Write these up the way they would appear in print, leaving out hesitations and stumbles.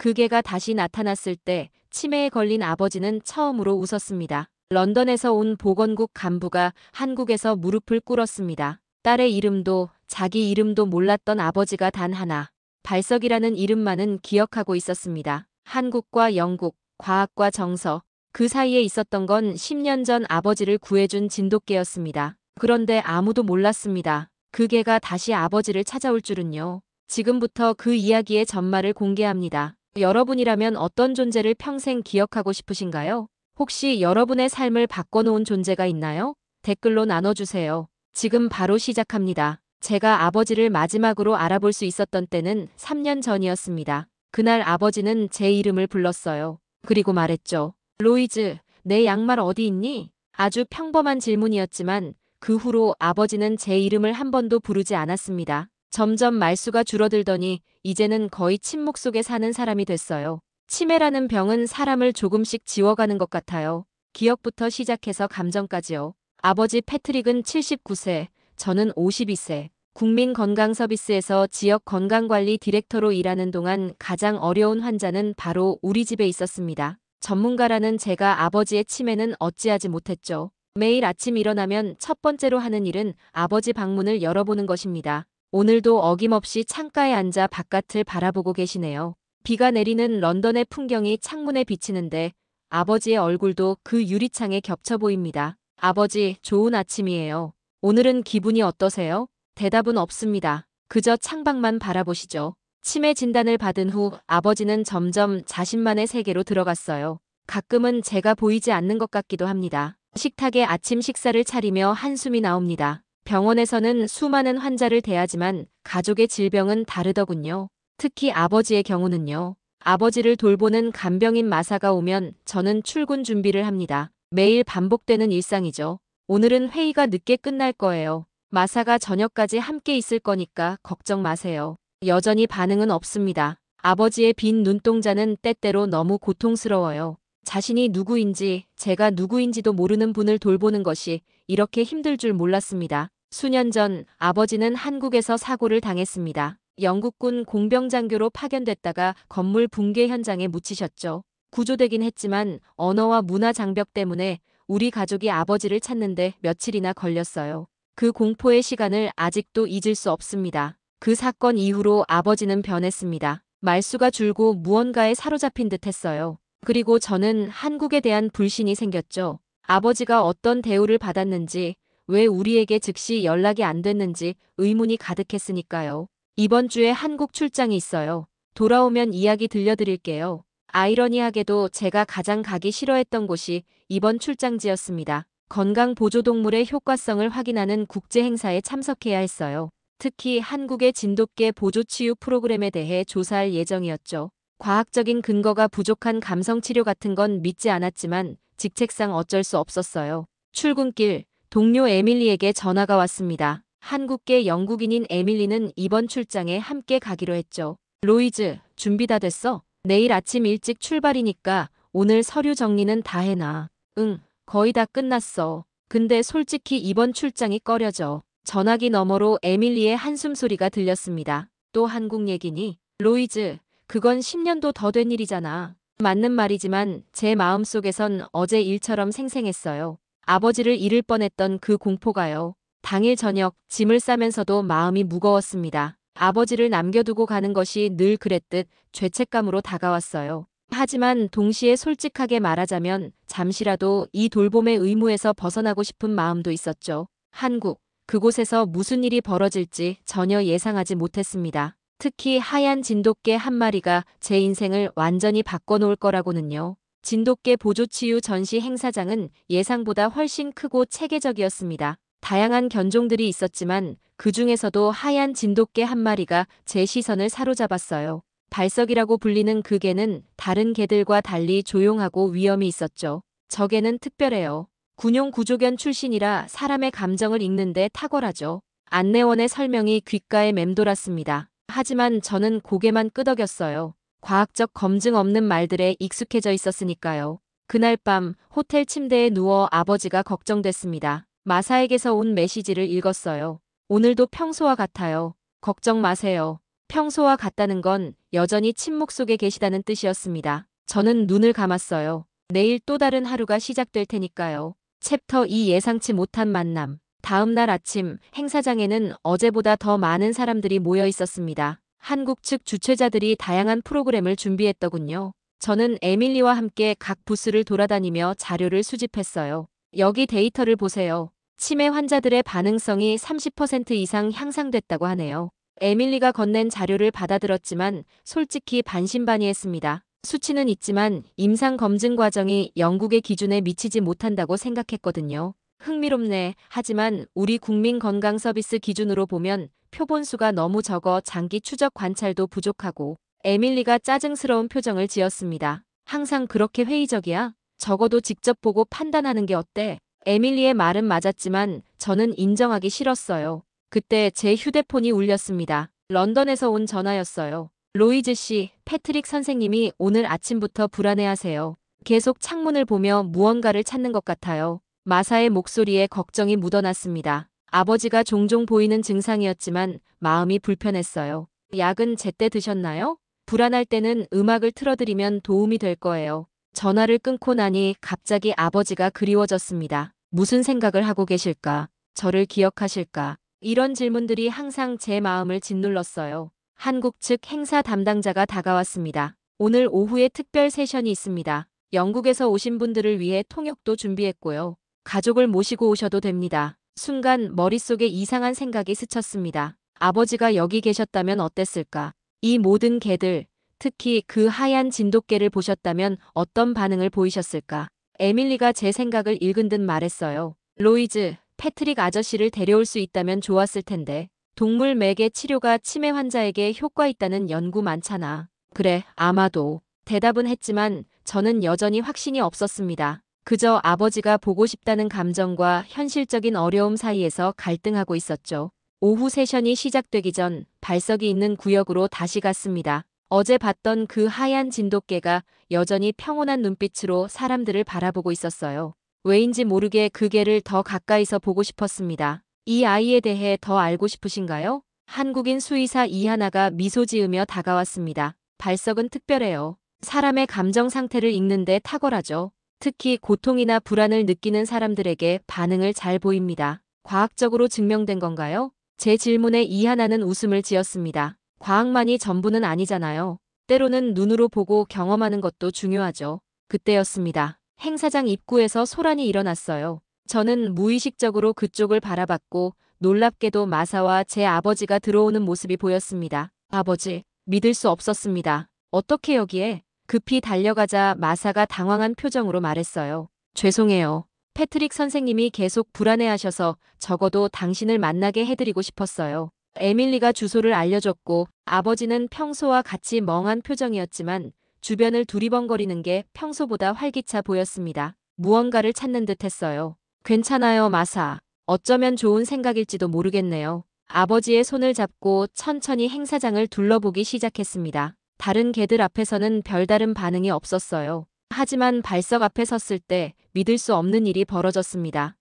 그 개가 다시 나타났을 때 치매에 걸린 아버지는 처음으로 웃었습니다. 런던에서 온 보건국 간부가 한국에서 무릎을 꿇었습니다. 딸의 이름도 자기 이름도 몰랐던 아버지가 단 하나, 발석이라는 이름만은 기억하고 있었습니다. 한국과 영국, 과학과 정서, 그 사이에 있었던 건 10년 전 아버지를 구해준 진돗개였습니다. 그런데 아무도 몰랐습니다. 그 개가 다시 아버지를 찾아올 줄은요. 지금부터 그 이야기의 전말을 공개합니다. 여러분이라면 어떤 존재를 평생 기억하고 싶으신가요? 혹시 여러분의 삶을 바꿔놓은 존재가 있나요? 댓글로 나눠주세요. 지금 바로 시작합니다. 제가 아버지를 마지막으로 알아볼 수 있었던 때는 3년 전이었습니다. 그날 아버지는 제 이름을 불렀어요. 그리고 말했죠. 로이즈, 내 양말 어디 있니? 아주 평범한 질문이었지만 그 후로 아버지는 제 이름을 한 번도 부르지 않았습니다. 점점 말수가 줄어들더니 이제는 거의 침묵 속에 사는 사람이 됐어요. 치매라는 병은 사람을 조금씩 지워가는 것 같아요. 기억부터 시작해서 감정까지요. 아버지 패트릭은 79세, 저는 52세. 국민건강서비스에서 지역 건강관리 디렉터로 일하는 동안 가장 어려운 환자는 바로 우리 집에 있었습니다. 전문가라는 제가 아버지의 치매는 어찌하지 못했죠. 매일 아침 일어나면 첫 번째로 하는 일은 아버지 방문을 열어보는 것입니다. 오늘도 어김없이 창가에 앉아 바깥을 바라보고 계시네요. 비가 내리는 런던의 풍경이 창문에 비치는데 아버지의 얼굴도 그 유리창에 겹쳐 보입니다. 아버지, 좋은 아침이에요. 오늘은 기분이 어떠세요? 대답은 없습니다. 그저 창밖만 바라보시죠. 치매 진단을 받은 후 아버지는 점점 자신만의 세계로 들어갔어요. 가끔은 제가 보이지 않는 것 같기도 합니다. 식탁에 아침 식사를 차리며 한숨이 나옵니다. 병원에서는 수많은 환자를 대하지만 가족의 질병은 다르더군요. 특히 아버지의 경우는요. 아버지를 돌보는 간병인 마사가 오면 저는 출근 준비를 합니다. 매일 반복되는 일상이죠. 오늘은 회의가 늦게 끝날 거예요. 마사가 저녁까지 함께 있을 거니까 걱정 마세요. 여전히 반응은 없습니다. 아버지의 빈 눈동자는 때때로 너무 고통스러워요. 자신이 누구인지, 제가 누구인지도 모르는 분을 돌보는 것이 이렇게 힘들 줄 몰랐습니다. 수년 전 아버지는 한국에서 사고를 당했습니다. 영국군 공병장교로 파견됐다가 건물 붕괴 현장에 묻히셨죠. 구조되긴 했지만 언어와 문화 장벽 때문에 우리 가족이 아버지를 찾는데 며칠이나 걸렸어요. 그 공포의 시간을 아직도 잊을 수 없습니다. 그 사건 이후로 아버지는 변했습니다. 말수가 줄고 무언가에 사로잡힌 듯 했어요. 그리고 저는 한국에 대한 불신이 생겼죠. 아버지가 어떤 대우를 받았는지, 왜 우리에게 즉시 연락이 안 됐는지 의문이 가득했으니까요. 이번 주에 한국 출장이 있어요. 돌아오면 이야기 들려드릴게요. 아이러니하게도 제가 가장 가기 싫어했던 곳이 이번 출장지였습니다. 건강보조동물의 효과성을 확인하는 국제행사에 참석해야 했어요. 특히 한국의 진돗개 보조치유 프로그램에 대해 조사할 예정이었죠. 과학적인 근거가 부족한 감성치료 같은 건 믿지 않았지만 직책상 어쩔 수 없었어요. 출근길, 동료 에밀리에게 전화가 왔습니다. 한국계 영국인인 에밀리는 이번 출장에 함께 가기로 했죠. 로이즈, 준비 다 됐어? 내일 아침 일찍 출발이니까 오늘 서류 정리는 다 해놔. 응, 거의 다 끝났어. 근데 솔직히 이번 출장이 꺼려져. 전화기 너머로 에밀리의 한숨소리가 들렸습니다. 또 한국 얘기니? 로이즈, 그건 10년도 더 된 일이잖아. 맞는 말이지만 제 마음속에선 어제 일처럼 생생했어요. 아버지를 잃을 뻔했던 그 공포가요. 당일 저녁 짐을 싸면서도 마음이 무거웠습니다. 아버지를 남겨두고 가는 것이 늘 그랬듯 죄책감으로 다가왔어요. 하지만 동시에 솔직하게 말하자면 잠시라도 이 돌봄의 의무에서 벗어나고 싶은 마음도 있었죠. 한국, 그곳에서 무슨 일이 벌어질지 전혀 예상하지 못했습니다. 특히 하얀 진돗개 한 마리가 제 인생을 완전히 바꿔놓을 거라고는요. 진돗개 보조치유 전시 행사장은 예상보다 훨씬 크고 체계적이었습니다. 다양한 견종들이 있었지만 그 중에서도 하얀 진돗개 한 마리가 제 시선을 사로잡았어요. 발석이라고 불리는 그 개는 다른 개들과 달리 조용하고 위엄이 있었죠. 저 개는 특별해요. 군용 구조견 출신이라 사람의 감정을 읽는데 탁월하죠. 안내원의 설명이 귓가에 맴돌았습니다. 하지만 저는 고개만 끄덕였어요. 과학적 검증 없는 말들에 익숙해져 있었으니까요. 그날 밤 호텔 침대에 누워 아버지가 걱정됐습니다. 마사에게서 온 메시지를 읽었어요. 오늘도 평소와 같아요. 걱정 마세요. 평소와 같다는 건 여전히 침묵 속에 계시다는 뜻이었습니다. 저는 눈을 감았어요. 내일 또 다른 하루가 시작될 테니까요. 챕터 2 예상치 못한 만남. 다음 날 아침 행사장에는 어제보다 더 많은 사람들이 모여 있었습니다. 한국 측 주최자들이 다양한 프로그램을 준비했더군요. 저는 에밀리와 함께 각 부스를 돌아다니며 자료를 수집했어요. 여기 데이터를 보세요. 치매 환자들의 반응성이 30% 이상 향상됐다고 하네요. 에밀리가 건넨 자료를 받아들었지만 솔직히 반신반의했습니다. 수치는 있지만 임상 검증 과정이 영국의 기준에 미치지 못한다고 생각했거든요. 흥미롭네. 하지만 우리 국민 건강 서비스 기준으로 보면 표본수가 너무 적어 장기 추적 관찰도 부족하고. 에밀리가 짜증스러운 표정을 지었습니다. 항상 그렇게 회의적이야? 적어도 직접 보고 판단하는 게 어때? 에밀리의 말은 맞았지만 저는 인정하기 싫었어요. 그때 제 휴대폰이 울렸습니다. 런던에서 온 전화였어요. 로이즈 씨, 패트릭 선생님이 오늘 아침부터 불안해하세요. 계속 창문을 보며 무언가를 찾는 것 같아요. 마사의 목소리에 걱정이 묻어났습니다. 아버지가 종종 보이는 증상이었지만 마음이 불편했어요. 약은 제때 드셨나요? 불안할 때는 음악을 틀어드리면 도움이 될 거예요. 전화를 끊고 나니 갑자기 아버지가 그리워졌습니다. 무슨 생각을 하고 계실까? 저를 기억하실까? 이런 질문들이 항상 제 마음을 짓눌렀어요. 한국 측 행사 담당자가 다가왔습니다. 오늘 오후에 특별 세션이 있습니다. 영국에서 오신 분들을 위해 통역도 준비했고요. 가족을 모시고 오셔도 됩니다. 순간 머릿속에 이상한 생각이 스쳤습니다. 아버지가 여기 계셨다면 어땠을까? 이 모든 개들, 특히 그 하얀 진돗개를 보셨다면 어떤 반응을 보이셨을까? 에밀리가 제 생각을 읽은 듯 말했어요. 로이즈, 패트릭 아저씨를 데려올 수 있다면 좋았을 텐데. 동물 매개 치료가 치매 환자에게 효과 있다는 연구 많잖아. 그래, 아마도. 대답은 했지만 저는 여전히 확신이 없었습니다. 그저 아버지가 보고 싶다는 감정과 현실적인 어려움 사이에서 갈등하고 있었죠. 오후 세션이 시작되기 전 발석이 있는 구역으로 다시 갔습니다. 어제 봤던 그 하얀 진돗개가 여전히 평온한 눈빛으로 사람들을 바라보고 있었어요. 왜인지 모르게 그 개를 더 가까이서 보고 싶었습니다. 이 아이에 대해 더 알고 싶으신가요? 한국인 수의사 이하나가 미소 지으며 다가왔습니다. 발석은 특별해요. 사람의 감정 상태를 읽는데 탁월하죠. 특히 고통이나 불안을 느끼는 사람들에게 반응을 잘 보입니다. 과학적으로 증명된 건가요? 제 질문에 이하나는 웃음을 지었습니다. 과학만이 전부는 아니잖아요. 때로는 눈으로 보고 경험하는 것도 중요하죠. 그때였습니다. 행사장 입구에서 소란이 일어났어요. 저는 무의식적으로 그쪽을 바라봤고 놀랍게도 마사와 제 아버지가 들어오는 모습이 보였습니다. 아버지, 믿을 수 없었습니다. 어떻게 여기에? 급히 달려가자 마사가 당황한 표정으로 말했어요. 죄송해요. 패트릭 선생님이 계속 불안해하셔서 적어도 당신을 만나게 해드리고 싶었어요. 에밀리가 주소를 알려줬고 아버지는 평소와 같이 멍한 표정이었지만 주변을 두리번거리는 게 평소보다 활기차 보였습니다. 무언가를 찾는 듯 했어요. 괜찮아요, 마사. 어쩌면 좋은 생각일지도 모르겠네요. 아버지의 손을 잡고 천천히 행사장을 둘러보기 시작했습니다. 다른 개들 앞에서는 별다른 반응이 없었어요. 하지만 발석 앞에 섰을 때 믿을 수 없는 일이 벌어졌습니다.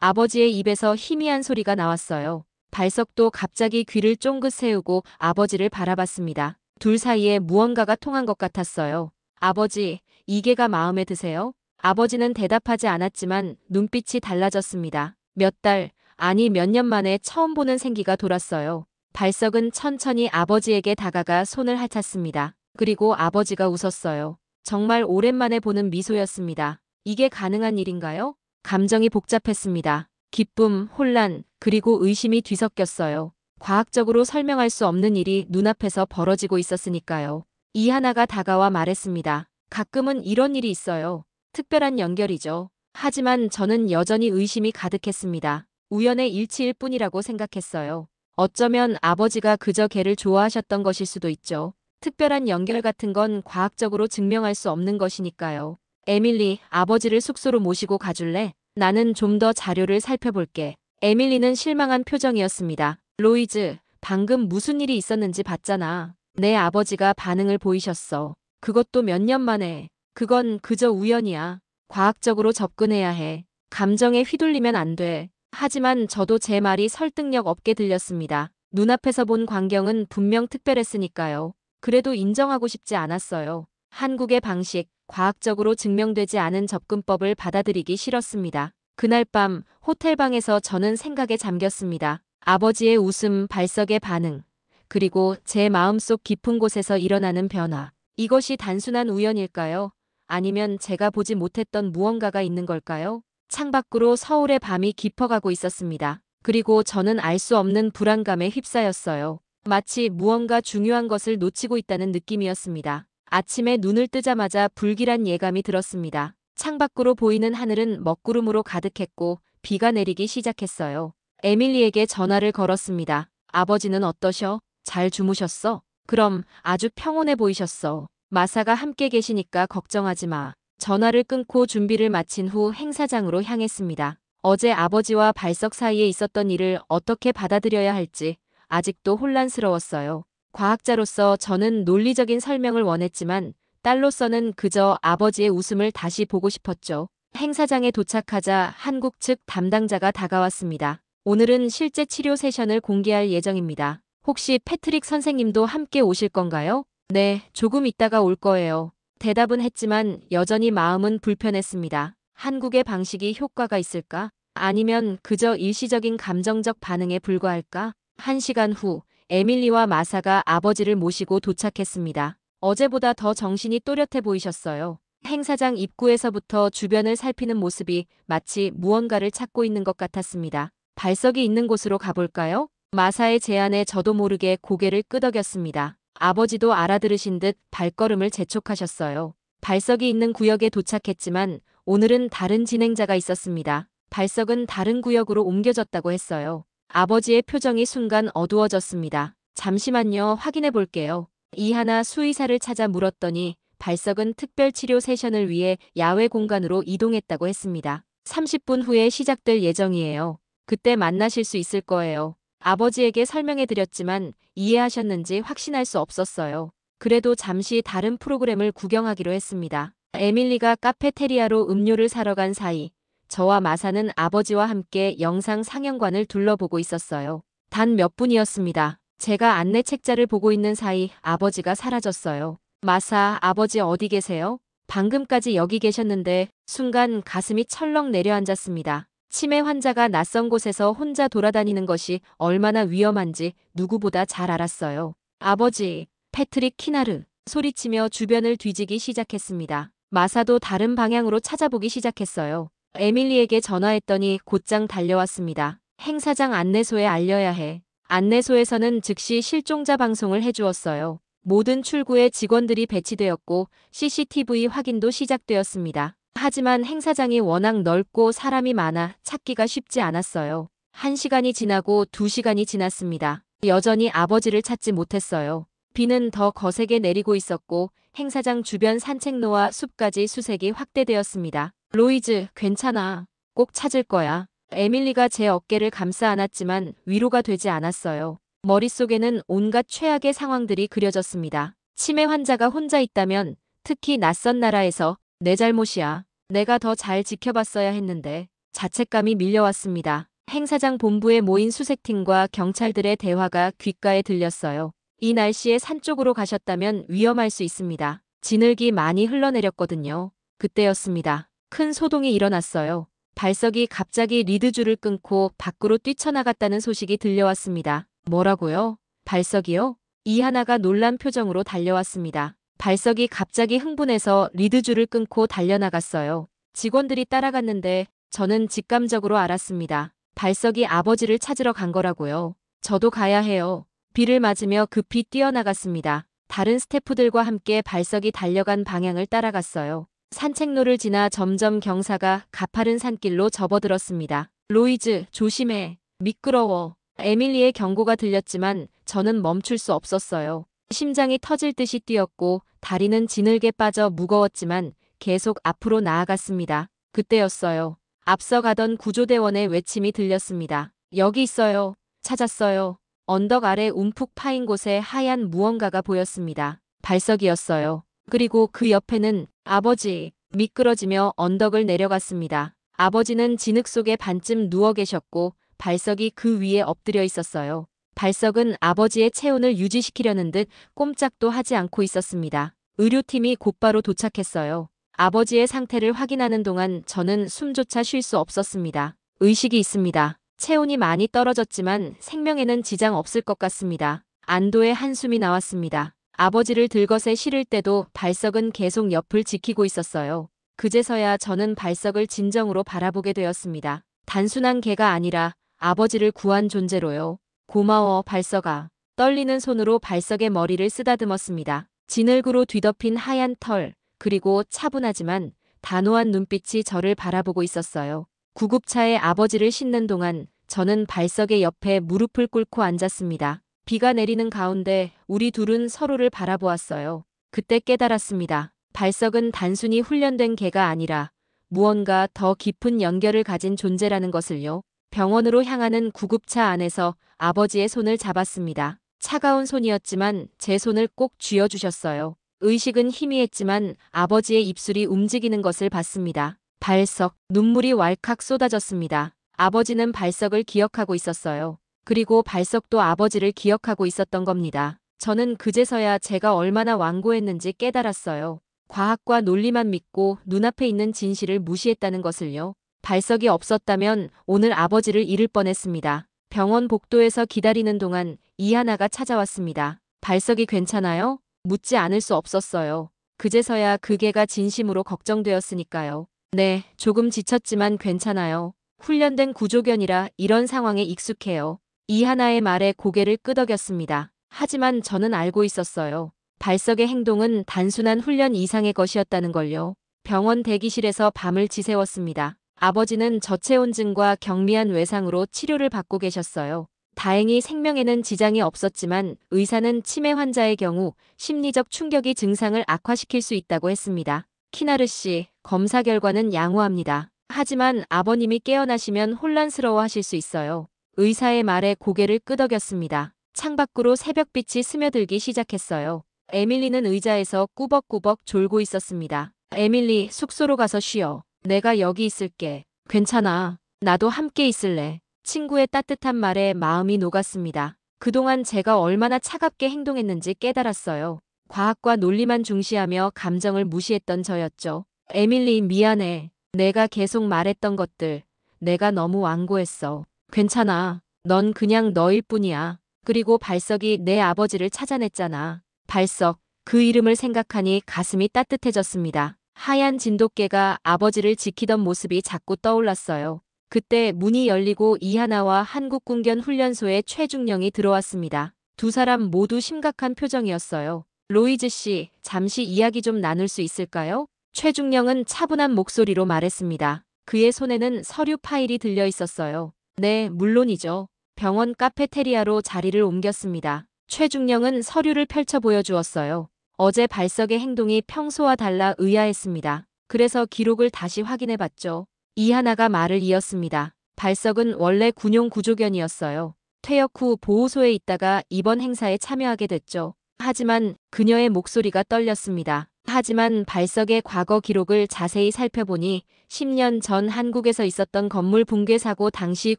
아버지의 입에서 희미한 소리가 나왔어요. 발석도 갑자기 귀를 쫑긋 세우고 아버지를 바라봤습니다. 둘 사이에 무언가가 통한 것 같았어요. 아버지, 이 개가 마음에 드세요? 아버지는 대답하지 않았지만 눈빛이 달라졌습니다. 몇 달, 아니 몇 년 만에 처음 보는 생기가 돌았어요. 발석은 천천히 아버지에게 다가가 손을 핥았습니다. 그리고 아버지가 웃었어요. 정말 오랜만에 보는 미소였습니다. 이게 가능한 일인가요? 감정이 복잡했습니다. 기쁨, 혼란, 그리고 의심이 뒤섞였어요. 과학적으로 설명할 수 없는 일이 눈앞에서 벌어지고 있었으니까요. 이하나가 다가와 말했습니다. 가끔은 이런 일이 있어요. 특별한 연결이죠. 하지만 저는 여전히 의심이 가득했습니다. 우연의 일치일 뿐이라고 생각했어요. 어쩌면 아버지가 그저 개를 좋아하셨던 것일 수도 있죠. 특별한 연결 같은 건 과학적으로 증명할 수 없는 것이니까요. 에밀리, 아버지를 숙소로 모시고 가줄래? 나는 좀 더 자료를 살펴볼게. 에밀리는 실망한 표정이었습니다. 로이즈, 방금 무슨 일이 있었는지 봤잖아. 내 아버지가 반응을 보이셨어. 그것도 몇 년 만에. 그건 그저 우연이야. 과학적으로 접근해야 해. 감정에 휘둘리면 안 돼. 하지만 저도 제 말이 설득력 없게 들렸습니다. 눈앞에서 본 광경은 분명 특별했으니까요. 그래도 인정하고 싶지 않았어요. 한국의 방식, 과학적으로 증명되지 않은 접근법을 받아들이기 싫었습니다. 그날 밤 호텔방에서 저는 생각에 잠겼습니다. 아버지의 웃음, 발석의 반응, 그리고 제 마음속 깊은 곳에서 일어나는 변화. 이것이 단순한 우연일까요? 아니면 제가 보지 못했던 무언가가 있는 걸까요? 창밖으로 서울의 밤이 깊어가고 있었습니다. 그리고 저는 알 수 없는 불안감에 휩싸였어요. 마치 무언가 중요한 것을 놓치고 있다는 느낌이었습니다. 아침에 눈을 뜨자마자 불길한 예감이 들었습니다. 창밖으로 보이는 하늘은 먹구름으로 가득했고 비가 내리기 시작했어요. 에밀리에게 전화를 걸었습니다. 아버지는 어떠셔? 잘 주무셨어? 그럼 아주 평온해 보이셨어. 마사가 함께 계시니까 걱정하지 마. 전화를 끊고 준비를 마친 후 행사장으로 향했습니다. 어제 아버지와 발석 사이에 있었던 일을 어떻게 받아들여야 할지 아직도 혼란스러웠어요. 과학자로서 저는 논리적인 설명을 원했지만 딸로서는 그저 아버지의 웃음을 다시 보고 싶었죠. 행사장에 도착하자 한국 측 담당자가 다가왔습니다. 오늘은 실제 치료 세션을 공개할 예정입니다. 혹시 패트릭 선생님도 함께 오실 건가요? 네, 조금 있다가 올 거예요. 대답은 했지만 여전히 마음은 불편했습니다. 한국의 방식이 효과가 있을까? 아니면 그저 일시적인 감정적 반응에 불과할까? 1시간 후 에밀리와 마사가 아버지를 모시고 도착했습니다. 어제보다 더 정신이 또렷해 보이셨어요. 행사장 입구에서부터 주변을 살피는 모습이 마치 무언가를 찾고 있는 것 같았습니다. 발석이 있는 곳으로 가볼까요? 마사의 제안에 저도 모르게 고개를 끄덕였습니다. 아버지도 알아들으신 듯 발걸음을 재촉하셨어요. 발석이 있는 구역에 도착했지만 오늘은 다른 진행자가 있었습니다. 발석은 다른 구역으로 옮겨졌다고 했어요. 아버지의 표정이 순간 어두워졌습니다. 잠시만요, 확인해 볼게요. 이하나 수의사를 찾아 물었더니 발석은 특별치료 세션을 위해 야외 공간으로 이동했다고 했습니다. 30분 후에 시작될 예정이에요. 그때 만나실 수 있을 거예요. 아버지에게 설명해 드렸지만 이해하셨는지 확신할 수 없었어요. 그래도 잠시 다른 프로그램을 구경하기로 했습니다. 에밀리가 카페테리아로 음료를 사러 간 사이 저와 마사는 아버지와 함께 영상 상영관을 둘러보고 있었어요. 단 몇 분이었습니다. 제가 안내 책자를 보고 있는 사이 아버지가 사라졌어요. 마사, 아버지 어디 계세요? 방금까지 여기 계셨는데 순간 가슴이 철렁 내려앉았습니다. 치매 환자가 낯선 곳에서 혼자 돌아다니는 것이 얼마나 위험한지 누구보다 잘 알았어요. 아버지, 패트릭 키나르, 소리치며 주변을 뒤지기 시작했습니다. 마사도 다른 방향으로 찾아보기 시작했어요. 에밀리에게 전화했더니 곧장 달려왔습니다. 행사장 안내소에 알려야 해. 안내소에서는 즉시 실종자 방송을 해주었어요. 모든 출구에 직원들이 배치되었고 CCTV 확인도 시작되었습니다. 하지만 행사장이 워낙 넓고 사람이 많아 찾기가 쉽지 않았어요. 1시간이 지나고 2시간이 지났습니다. 여전히 아버지를 찾지 못했어요. 비는 더 거세게 내리고 있었고 행사장 주변 산책로와 숲까지 수색이 확대되었습니다. 로이즈, 괜찮아. 꼭 찾을 거야. 에밀리가 제 어깨를 감싸 안았지만 위로가 되지 않았어요. 머릿속에는 온갖 최악의 상황들이 그려졌습니다. 치매 환자가 혼자 있다면, 특히 낯선 나라에서 내 잘못이야. 내가 더 잘 지켜봤어야 했는데 자책감이 밀려왔습니다. 행사장 본부에 모인 수색팀과 경찰들의 대화가 귓가에 들렸어요. 이 날씨에 산 쪽으로 가셨다면 위험할 수 있습니다. 진흙이 많이 흘러내렸거든요. 그때였습니다. 큰 소동이 일어났어요. 발석이 갑자기 리드줄을 끊고 밖으로 뛰쳐나갔다는 소식이 들려왔습니다. 뭐라고요? 발석이요? 이하나가 놀란 표정으로 달려왔습니다. 발석이 갑자기 흥분해서 리드줄을 끊고 달려나갔어요. 직원들이 따라갔는데 저는 직감적으로 알았습니다. 발석이 아버지를 찾으러 간 거라고요. 저도 가야 해요. 비를 맞으며 급히 뛰어나갔습니다. 다른 스태프들과 함께 발석이 달려간 방향을 따라갔어요. 산책로를 지나 점점 경사가 가파른 산길로 접어들었습니다. 로이즈, 조심해. 미끄러워. 에밀리의 경고가 들렸지만 저는 멈출 수 없었어요. 심장이 터질 듯이 뛰었고 다리는 진흙에 빠져 무거웠지만 계속 앞으로 나아갔습니다. 그때였어요. 앞서가던 구조대원의 외침이 들렸습니다. 여기 있어요. 찾았어요. 언덕 아래 움푹 파인 곳에 하얀 무언가가 보였습니다. 발석이었어요. 그리고 그 옆에는 아버지, 미끄러지며 언덕을 내려갔습니다. 아버지는 진흙 속에 반쯤 누워 계셨고 발석이 그 위에 엎드려 있었어요. 발석은 아버지의 체온을 유지시키려는 듯 꼼짝도 하지 않고 있었습니다. 의료팀이 곧바로 도착했어요. 아버지의 상태를 확인하는 동안 저는 숨조차 쉴 수 없었습니다. 의식이 있습니다. 체온이 많이 떨어졌지만 생명에는 지장 없을 것 같습니다. 안도의 한숨이 나왔습니다. 아버지를 들것에 실을 때도 발석은 계속 옆을 지키고 있었어요. 그제서야 저는 발석을 진정으로 바라보게 되었습니다. 단순한 개가 아니라 아버지를 구한 존재로요. 고마워, 발석아. 떨리는 손으로 발석의 머리를 쓰다듬었습니다. 진흙으로 뒤덮인 하얀 털, 그리고 차분하지만 단호한 눈빛이 저를 바라보고 있었어요. 구급차에 아버지를 싣는 동안 저는 발석의 옆에 무릎을 꿇고 앉았습니다. 비가 내리는 가운데 우리 둘은 서로를 바라보았어요. 그때 깨달았습니다. 발석은 단순히 훈련된 개가 아니라 무언가 더 깊은 연결을 가진 존재라는 것을요. 병원으로 향하는 구급차 안에서 아버지의 손을 잡았습니다. 차가운 손이었지만 제 손을 꼭 쥐어주셨어요. 의식은 희미했지만 아버지의 입술이 움직이는 것을 봤습니다. 발석, 눈물이 왈칵 쏟아졌습니다. 아버지는 발석을 기억하고 있었어요. 그리고 발석도 아버지를 기억하고 있었던 겁니다. 저는 그제서야 제가 얼마나 완고했는지 깨달았어요. 과학과 논리만 믿고 눈앞에 있는 진실을 무시했다는 것을요. 발석이 없었다면 오늘 아버지를 잃을 뻔했습니다. 병원 복도에서 기다리는 동안 이하나가 찾아왔습니다. 발석이 괜찮아요? 묻지 않을 수 없었어요. 그제서야 그 개가 진심으로 걱정되었으니까요. 네, 조금 지쳤지만 괜찮아요. 훈련된 구조견이라 이런 상황에 익숙해요. 이하나의 말에 고개를 끄덕였습니다. 하지만 저는 알고 있었어요. 발석의 행동은 단순한 훈련 이상의 것이었다는 걸요. 병원 대기실에서 밤을 지새웠습니다. 아버지는 저체온증과 경미한 외상으로 치료를 받고 계셨어요. 다행히 생명에는 지장이 없었지만 의사는 치매 환자의 경우 심리적 충격이 증상을 악화시킬 수 있다고 했습니다. 키나르 씨, 검사 결과는 양호합니다. 하지만 아버님이 깨어나시면 혼란스러워하실 수 있어요. 의사의 말에 고개를 끄덕였습니다. 창밖으로 새벽빛이 스며들기 시작했어요. 에밀리는 의자에서 꾸벅꾸벅 졸고 있었습니다. 에밀리, 숙소로 가서 쉬어. 내가 여기 있을게. 괜찮아. 나도 함께 있을래. 친구의 따뜻한 말에 마음이 녹았습니다. 그동안 제가 얼마나 차갑게 행동했는지 깨달았어요. 과학과 논리만 중시하며 감정을 무시했던 저였죠. 에밀리, 미안해. 내가 계속 말했던 것들. 내가 너무 완고했어. 괜찮아. 넌 그냥 너일 뿐이야. 그리고 발석이 내 아버지를 찾아냈잖아. 발석, 그 이름을 생각하니 가슴이 따뜻해졌습니다. 하얀 진돗개가 아버지를 지키던 모습이 자꾸 떠올랐어요. 그때 문이 열리고 이하나와 한국군견 훈련소의 최중령이 들어왔습니다. 두 사람 모두 심각한 표정이었어요. 로이즈 씨, 잠시 이야기 좀 나눌 수 있을까요? 최중령은 차분한 목소리로 말했습니다. 그의 손에는 서류 파일이 들려 있었어요. 네, 물론이죠. 병원 카페테리아로 자리를 옮겼습니다. 최중령은 서류를 펼쳐 보여주었어요. 어제 발석의 행동이 평소와 달라 의아했습니다. 그래서 기록을 다시 확인해봤죠. 이하나가 말을 이었습니다. 발석은 원래 군용 구조견이었어요. 퇴역 후 보호소에 있다가 이번 행사에 참여하게 됐죠. 하지만 그녀의 목소리가 떨렸습니다. 하지만 발석의 과거 기록을 자세히 살펴보니 10년 전 한국에서 있었던 건물 붕괴 사고 당시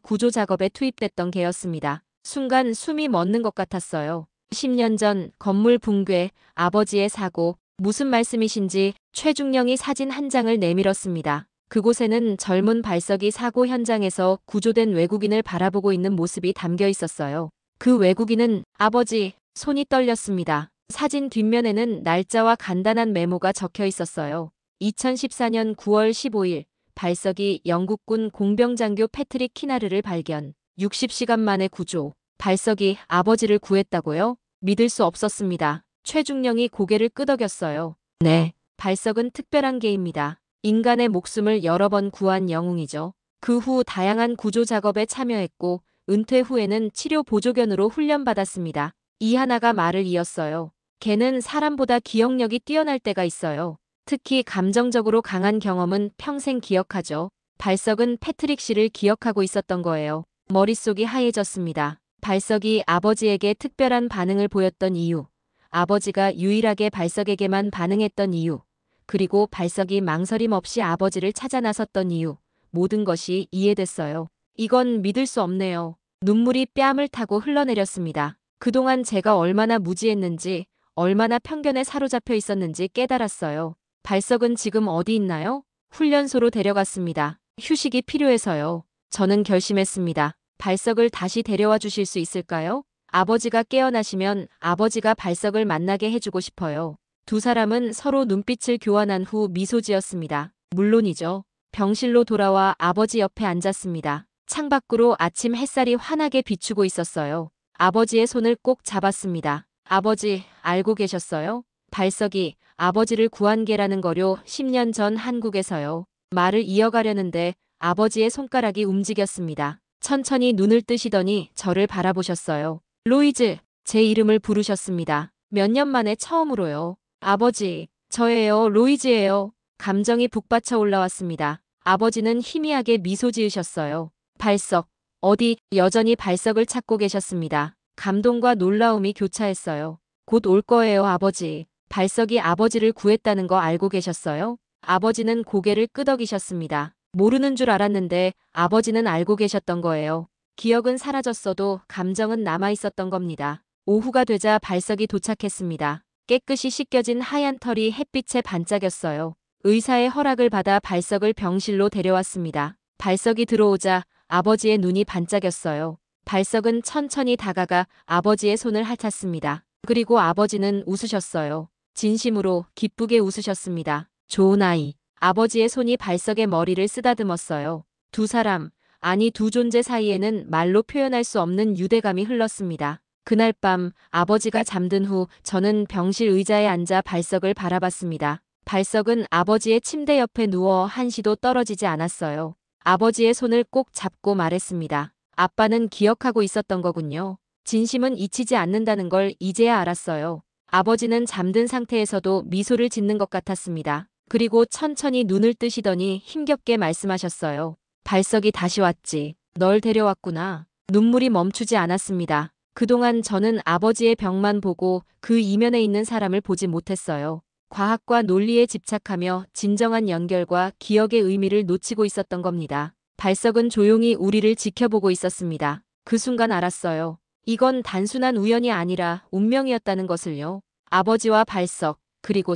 구조 작업에 투입됐던 개였습니다. 순간 숨이 멎는 것 같았어요. 10년 전 건물 붕괴, 아버지의 사고, 무슨 말씀이신지 최중령이 사진 한 장을 내밀었습니다. 그곳에는 젊은 발석이 사고 현장에서 구조된 외국인을 바라보고 있는 모습이 담겨 있었어요. 그 외국인은 아버지, 손이 떨렸습니다. 사진 뒷면에는 날짜와 간단한 메모가 적혀 있었어요. 2014년 9월 15일, 발석이 영국군 공병장교 패트릭 키나르를 발견. 60시간 만에 구조. 발석이 아버지를 구했다고요? 믿을 수 없었습니다. 최중령이 고개를 끄덕였어요. 네, 발석은 특별한 개입니다. 인간의 목숨을 여러 번 구한 영웅이죠. 그 후 다양한 구조 작업에 참여했고 은퇴 후에는 치료 보조견으로 훈련받았습니다. 이하나가 말을 이었어요. 개는 사람보다 기억력이 뛰어날 때가 있어요. 특히 감정적으로 강한 경험은 평생 기억하죠. 발석은 패트릭 씨를 기억하고 있었던 거예요. 머릿속이 하얘졌습니다. 발석이 아버지에게 특별한 반응을 보였던 이유, 아버지가 유일하게 발석에게만 반응했던 이유, 그리고 발석이 망설임 없이 아버지를 찾아 나섰던 이유, 모든 것이 이해됐어요. 이건 믿을 수 없네요. 눈물이 뺨을 타고 흘러내렸습니다. 그동안 제가 얼마나 무지했는지, 얼마나 편견에 사로잡혀 있었는지 깨달았어요. 발석은 지금 어디 있나요? 훈련소로 데려갔습니다. 휴식이 필요해서요. 저는 결심했습니다. 발석을 다시 데려와 주실 수 있을까요? 아버지가 깨어나시면 아버지가 발석을 만나게 해주고 싶어요. 두 사람은 서로 눈빛을 교환한 후 미소 지었습니다. 물론이죠. 병실로 돌아와 아버지 옆에 앉았습니다. 창밖으로 아침 햇살이 환하게 비추고 있었어요. 아버지의 손을 꼭 잡았습니다. 아버지, 알고 계셨어요? 발석이 아버지를 구한 게라는 거요. 10년 전 한국에서요. 말을 이어가려는데 아버지의 손가락이 움직였습니다. 천천히 눈을 뜨시더니 저를 바라보셨어요. 로이즈, 제 이름을 부르셨습니다. 몇 년 만에 처음으로요. 아버지, 저예요. 로이즈예요. 감정이 북받쳐 올라왔습니다. 아버지는 희미하게 미소 지으셨어요. 발석, 어디? 여전히 발석을 찾고 계셨습니다. 감동과 놀라움이 교차했어요. 곧 올 거예요, 아버지. 발석이 아버지를 구했다는 거 알고 계셨어요? 아버지는 고개를 끄덕이셨습니다. 모르는 줄 알았는데 아버지는 알고 계셨던 거예요. 기억은 사라졌어도 감정은 남아있었던 겁니다. 오후가 되자 발석이 도착했습니다. 깨끗이 씻겨진 하얀 털이 햇빛에 반짝였어요. 의사의 허락을 받아 발석을 병실로 데려왔습니다. 발석이 들어오자 아버지의 눈이 반짝였어요. 발석은 천천히 다가가 아버지의 손을 핥았습니다. 그리고 아버지는 웃으셨어요. 진심으로 기쁘게 웃으셨습니다. 좋은 아이. 아버지의 손이 발석의 머리를 쓰다듬었어요. 두 사람, 아니 두 존재 사이에는 말로 표현할 수 없는 유대감이 흘렀습니다. 그날 밤 아버지가 잠든 후 저는 병실 의자에 앉아 발석을 바라봤습니다. 발석은 아버지의 침대 옆에 누워 한시도 떨어지지 않았어요. 아버지의 손을 꼭 잡고 말했습니다. 아빠는 기억하고 있었던 거군요. 진심은 잊히지 않는다는 걸 이제야 알았어요. 아버지는 잠든 상태에서도 미소를 짓는 것 같았습니다. 그리고 천천히 눈을 뜨시더니 힘겹게 말씀하셨어요. 발석이 다시 왔지. 널 데려왔구나. 눈물이 멈추지 않았습니다. 그동안 저는 아버지의 병만 보고 그 이면에 있는 사람을 보지 못했어요. 과학과 논리에 집착하며 진정한 연결과 기억의 의미를 놓치고 있었던 겁니다. 발석은 조용히 우리를 지켜보고 있었습니다. 그 순간 알았어요. 이건 단순한 우연이 아니라 운명이었다는 것을요. 아버지와 발석, 그리고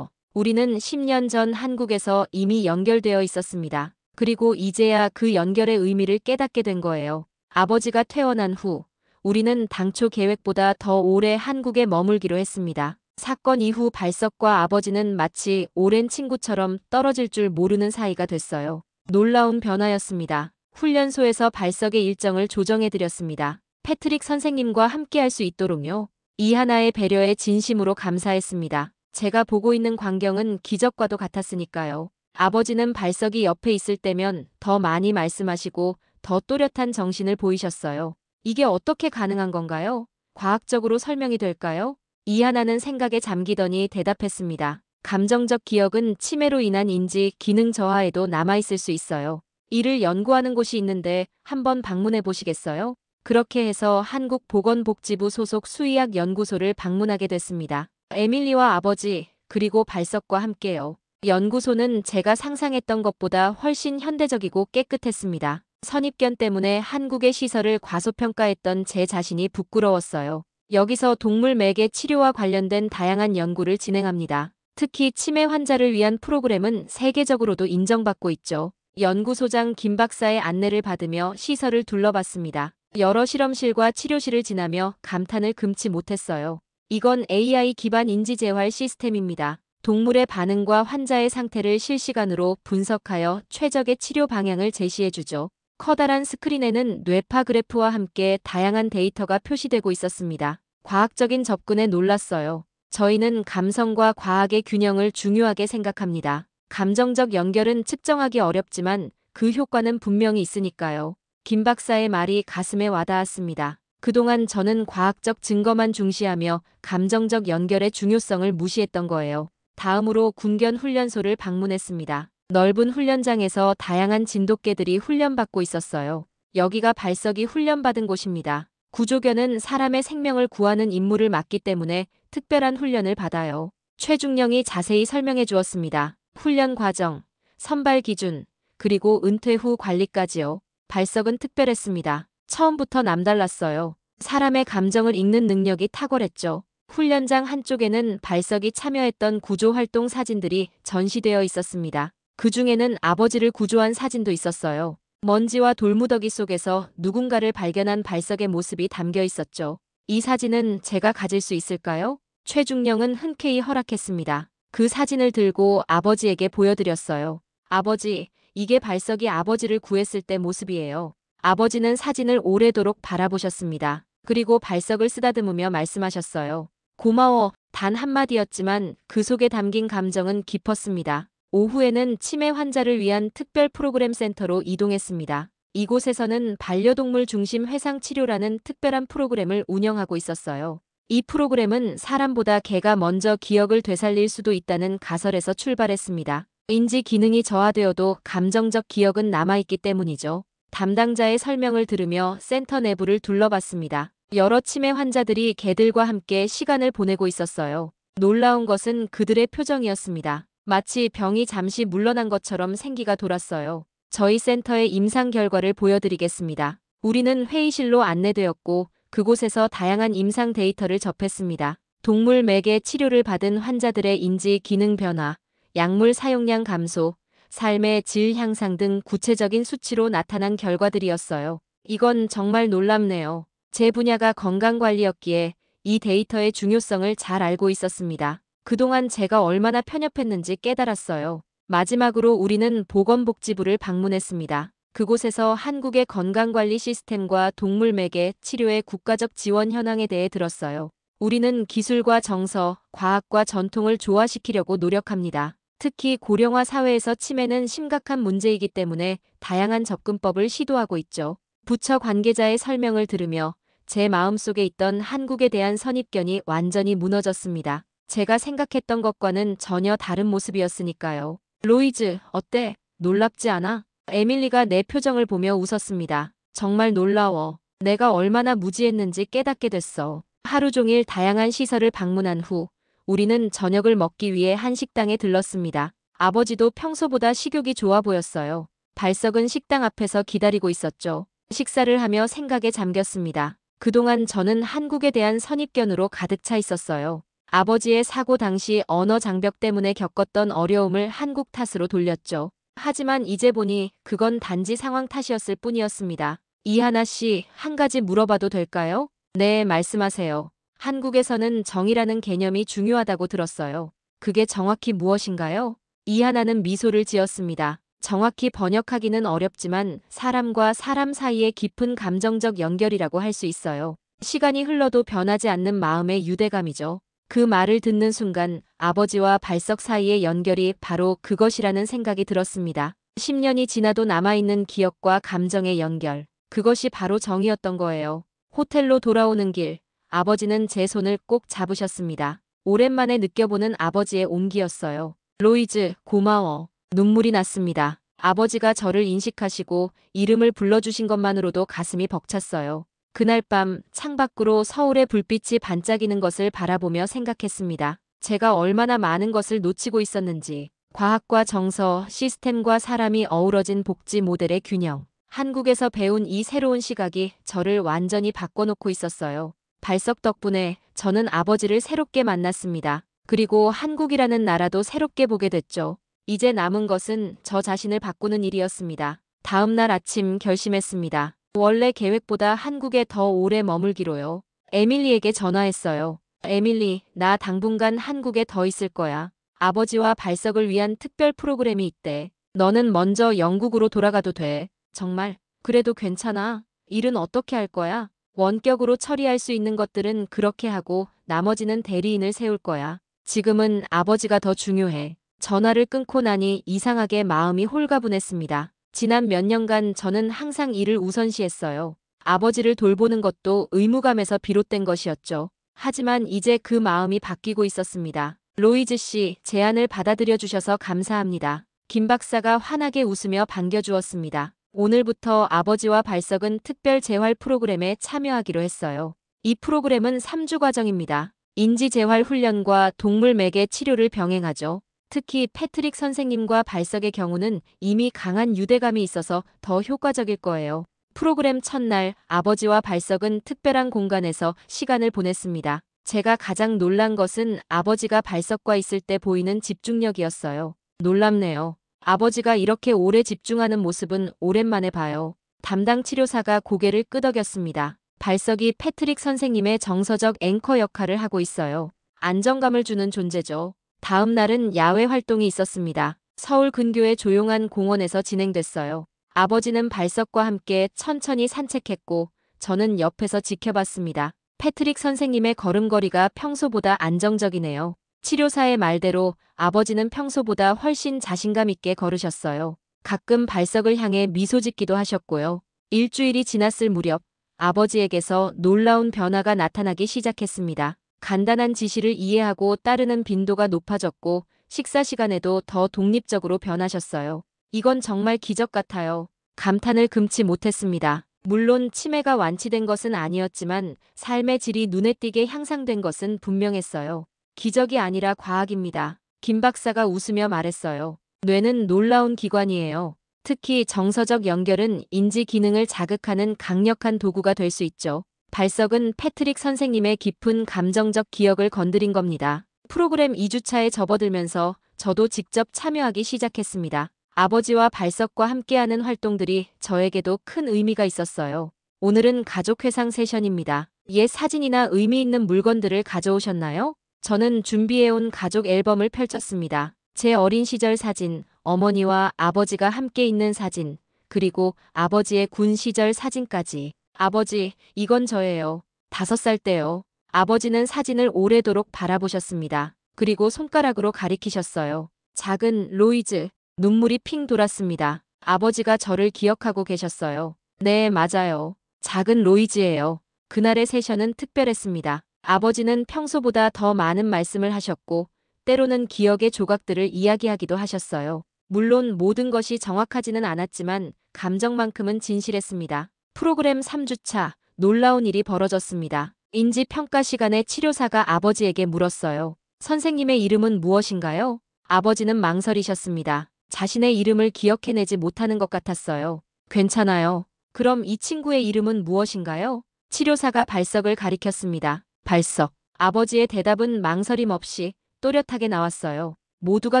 우리는 10년 전 한국에서 이미 연결되어 있었습니다. 그리고 이제야 그 연결의 의미를 깨닫게 된 거예요. 아버지가 퇴원한 후 우리는 당초 계획보다 더 오래 한국에 머물기로 했습니다. 사건 이후 발석과 아버지는 마치 오랜 친구처럼 떨어질 줄 모르는 사이가 됐어요. 놀라운 변화였습니다. 훈련소에서 발석의 일정을 조정해드렸습니다. 패트릭 선생님과 함께할 수 있도록요. 이하나의 배려에 진심으로 감사했습니다. 제가 보고 있는 광경은 기적과도 같았으니까요. 아버지는 발석이 옆에 있을 때면 더 많이 말씀하시고 더 또렷한 정신을 보이셨어요. 이게 어떻게 가능한 건가요? 과학적으로 설명이 될까요? 이하나는 생각에 잠기더니 대답했습니다. 감정적 기억은 치매로 인한 인지 기능 저하에도 남아있을 수 있어요. 이를 연구하는 곳이 있는데 한번 방문해 보시겠어요? 그렇게 해서 한국보건복지부 소속 수의학 연구소를 방문하게 됐습니다. 에밀리와 아버지, 그리고 발석과 함께요. 연구소는 제가 상상했던 것보다 훨씬 현대적이고 깨끗했습니다. 선입견 때문에 한국의 시설을 과소평가했던 제 자신이 부끄러웠어요. 여기서 동물 매개 치료와 관련된 다양한 연구를 진행합니다. 특히 치매 환자를 위한 프로그램은 세계적으로도 인정받고 있죠. 연구소장 김 박사의 안내를 받으며 시설을 둘러봤습니다. 여러 실험실과 치료실을 지나며 감탄을 금치 못했어요. 이건 AI 기반 인지재활 시스템입니다. 동물의 반응과 환자의 상태를 실시간으로 분석하여 최적의 치료 방향을 제시해주죠. 커다란 스크린에는 뇌파 그래프와 함께 다양한 데이터가 표시되고 있었습니다. 과학적인 접근에 놀랐어요. 저희는 감성과 과학의 균형을 중요하게 생각합니다. 감정적 연결은 측정하기 어렵지만 그 효과는 분명히 있으니까요. 김 박사의 말이 가슴에 와닿았습니다. 그동안 저는 과학적 증거만 중시하며 감정적 연결의 중요성을 무시했던 거예요. 다음으로 군견 훈련소를 방문했습니다. 넓은 훈련장에서 다양한 진돗개들이 훈련받고 있었어요. 여기가 발석이 훈련받은 곳입니다. 구조견은 사람의 생명을 구하는 임무를 맡기 때문에 특별한 훈련을 받아요. 최중령이 자세히 설명해 주었습니다. 훈련 과정, 선발 기준, 그리고 은퇴 후 관리까지요. 발석은 특별했습니다. 처음부터 남달랐어요. 사람의 감정을 읽는 능력이 탁월했죠. 훈련장 한쪽에는 발석이 참여했던 구조활동 사진들이 전시되어 있었습니다. 그 중에는 아버지를 구조한 사진도 있었어요. 먼지와 돌무더기 속에서 누군가를 발견한 발석의 모습이 담겨 있었죠. 이 사진은 제가 가질 수 있을까요? 최중령은 흔쾌히 허락했습니다. 그 사진을 들고 아버지에게 보여드렸어요. 아버지, 이게 발석이 아버지를 구했을 때 모습이에요. 아버지는 사진을 오래도록 바라보셨습니다. 그리고 발석을 쓰다듬으며 말씀하셨어요. 고마워. 단 한마디였지만 그 속에 담긴 감정은 깊었습니다. 오후에는 치매 환자를 위한 특별 프로그램 센터로 이동했습니다. 이곳에서는 반려동물 중심 회상 치료라는 특별한 프로그램을 운영하고 있었어요. 이 프로그램은 사람보다 개가 먼저 기억을 되살릴 수도 있다는 가설에서 출발했습니다. 인지 기능이 저하되어도 감정적 기억은 남아있기 때문이죠. 담당자의 설명을 들으며 센터 내부를 둘러봤습니다. 여러 치매 환자들이 개들과 함께 시간을 보내고 있었어요. 놀라운 것은 그들의 표정이었습니다. 마치 병이 잠시 물러난 것처럼 생기가 돌았어요. 저희 센터의 임상 결과를 보여드리겠습니다. 우리는 회의실로 안내되었고 그곳에서 다양한 임상 데이터를 접했습니다. 동물 매개 치료를 받은 환자들의 인지 기능 변화, 약물 사용량 감소, 삶의 질 향상 등 구체적인 수치로 나타난 결과들이었어요. 이건 정말 놀랍네요. 제 분야가 건강관리였기에 이 데이터의 중요성을 잘 알고 있었습니다. 그동안 제가 얼마나 편협했는지 깨달았어요. 마지막으로 우리는 보건복지부를 방문했습니다. 그곳에서 한국의 건강관리 시스템과 동물 매개 치료의 국가적 지원 현황에 대해 들었어요. 우리는 기술과 정서, 과학과 전통을 조화시키려고 노력합니다. 특히 고령화 사회에서 치매는 심각한 문제이기 때문에 다양한 접근법을 시도하고 있죠. 부처 관계자의 설명을 들으며 제 마음속에 있던 한국에 대한 선입견이 완전히 무너졌습니다. 제가 생각했던 것과는 전혀 다른 모습이었으니까요. 로이즈, 어때? 놀랍지 않아? 에밀리가 내 표정을 보며 웃었습니다. 정말 놀라워. 내가 얼마나 무지했는지 깨닫게 됐어. 하루 종일 다양한 시설을 방문한 후 우리는 저녁을 먹기 위해 한 식당에 들렀습니다. 아버지도 평소보다 식욕이 좋아 보였어요. 발석은 식당 앞에서 기다리고 있었죠. 식사를 하며 생각에 잠겼습니다. 그동안 저는 한국에 대한 선입견으로 가득 차 있었어요. 아버지의 사고 당시 언어 장벽 때문에 겪었던 어려움을 한국 탓으로 돌렸죠. 하지만 이제 보니 그건 단지 상황 탓이었을 뿐이었습니다. 이하나 씨, 한 가지 물어봐도 될까요? 네, 말씀하세요. 한국에서는 정이라는 개념이 중요하다고 들었어요. 그게 정확히 무엇인가요? 이하나는 미소를 지었습니다. 정확히 번역하기는 어렵지만 사람과 사람 사이의 깊은 감정적 연결이라고 할 수 있어요. 시간이 흘러도 변하지 않는 마음의 유대감이죠. 그 말을 듣는 순간 아버지와 발석 사이의 연결이 바로 그것이라는 생각이 들었습니다. 10년이 지나도 남아있는 기억과 감정의 연결. 그것이 바로 정이었던 거예요. 호텔로 돌아오는 길, 아버지는 제 손을 꼭 잡으셨습니다. 오랜만에 느껴보는 아버지의 온기였어요. 로이즈, 고마워. 눈물이 났습니다. 아버지가 저를 인식하시고 이름을 불러주신 것만으로도 가슴이 벅찼어요. 그날 밤 창밖으로 서울의 불빛이 반짝이는 것을 바라보며 생각했습니다. 제가 얼마나 많은 것을 놓치고 있었는지. 과학과 정서, 시스템과 사람이 어우러진 복지 모델의 균형. 한국에서 배운 이 새로운 시각이 저를 완전히 바꿔놓고 있었어요. 발석 덕분에 저는 아버지를 새롭게 만났습니다. 그리고 한국이라는 나라도 새롭게 보게 됐죠. 이제 남은 것은 저 자신을 바꾸는 일이었습니다. 다음 날 아침 결심했습니다. 원래 계획보다 한국에 더 오래 머물기로요. 에밀리에게 전화했어요. 에밀리, 나 당분간 한국에 더 있을 거야. 아버지와 발석을 위한 특별 프로그램이 있대. 너는 먼저 영국으로 돌아가도 돼. 정말? 그래도 괜찮아. 일은 어떻게 할 거야? 원격으로 처리할 수 있는 것들은 그렇게 하고 나머지는 대리인을 세울 거야. 지금은 아버지가 더 중요해. 전화를 끊고 나니 이상하게 마음이 홀가분했습니다. 지난 몇 년간 저는 항상 일을 우선시했어요. 아버지를 돌보는 것도 의무감에서 비롯된 것이었죠. 하지만 이제 그 마음이 바뀌고 있었습니다. 로이즈 씨, 제안을 받아들여 주셔서 감사합니다. 김 박사가 환하게 웃으며 반겨주었습니다. 오늘부터 아버지와 발석은 특별 재활 프로그램에 참여하기로 했어요. 이 프로그램은 3주 과정입니다. 인지재활 훈련과 동물 매개 치료를 병행하죠. 특히 패트릭 선생님과 발석의 경우는 이미 강한 유대감이 있어서 더 효과적일 거예요. 프로그램 첫날 아버지와 발석은 특별한 공간에서 시간을 보냈습니다. 제가 가장 놀란 것은 아버지가 발석과 있을 때 보이는 집중력이었어요. 놀랍네요. 아버지가 이렇게 오래 집중하는 모습은 오랜만에 봐요. 담당 치료사가 고개를 끄덕였습니다. 발석이 패트릭 선생님의 정서적 앵커 역할을 하고 있어요. 안정감을 주는 존재죠. 다음 날은 야외 활동이 있었습니다. 서울 근교의 조용한 공원에서 진행됐어요. 아버지는 발석과 함께 천천히 산책했고 저는 옆에서 지켜봤습니다. 패트릭 선생님의 걸음걸이가 평소보다 안정적이네요. 치료사의 말대로 아버지는 평소보다 훨씬 자신감 있게 걸으셨어요. 가끔 발석을 향해 미소 짓기도 하셨고요. 일주일이 지났을 무렵 아버지에게서 놀라운 변화가 나타나기 시작했습니다. 간단한 지시를 이해하고 따르는 빈도가 높아졌고 식사 시간에도 더 독립적으로 변하셨어요. 이건 정말 기적 같아요. 감탄을 금치 못했습니다. 물론 치매가 완치된 것은 아니었지만 삶의 질이 눈에 띄게 향상된 것은 분명했어요. 기적이 아니라 과학입니다. 김 박사가 웃으며 말했어요. 뇌는 놀라운 기관이에요. 특히 정서적 연결은 인지 기능을 자극하는 강력한 도구가 될 수 있죠. 발석은 패트릭 선생님의 깊은 감정적 기억을 건드린 겁니다. 프로그램 2주차에 접어들면서 저도 직접 참여하기 시작했습니다. 아버지와 발석과 함께하는 활동들이 저에게도 큰 의미가 있었어요. 오늘은 가족 회상 세션입니다. 옛 사진이나 의미 있는 물건들을 가져오셨나요? 저는 준비해온 가족 앨범을 펼쳤습니다. 제 어린 시절 사진, 어머니와 아버지가 함께 있는 사진, 그리고 아버지의 군 시절 사진까지. 아버지, 이건 저예요. 5살 때요. 아버지는 사진을 오래도록 바라보셨습니다. 그리고 손가락으로 가리키셨어요. 작은 로이즈. 눈물이 핑 돌았습니다. 아버지가 저를 기억하고 계셨어요. 네, 맞아요. 작은 로이즈예요. 그날의 세션은 특별했습니다. 아버지는 평소보다 더 많은 말씀을 하셨고 때로는 기억의 조각들을 이야기하기도 하셨어요. 물론 모든 것이 정확하지는 않았지만 감정만큼은 진실했습니다. 프로그램 3주차, 놀라운 일이 벌어졌습니다. 인지평가 시간에 치료사가 아버지에게 물었어요. 선생님의 이름은 무엇인가요? 아버지는 망설이셨습니다. 자신의 이름을 기억해내지 못하는 것 같았어요. 괜찮아요. 그럼 이 친구의 이름은 무엇인가요? 치료사가 발석을 가리켰습니다. 발석. 아버지의 대답은 망설임 없이 또렷하게 나왔어요. 모두가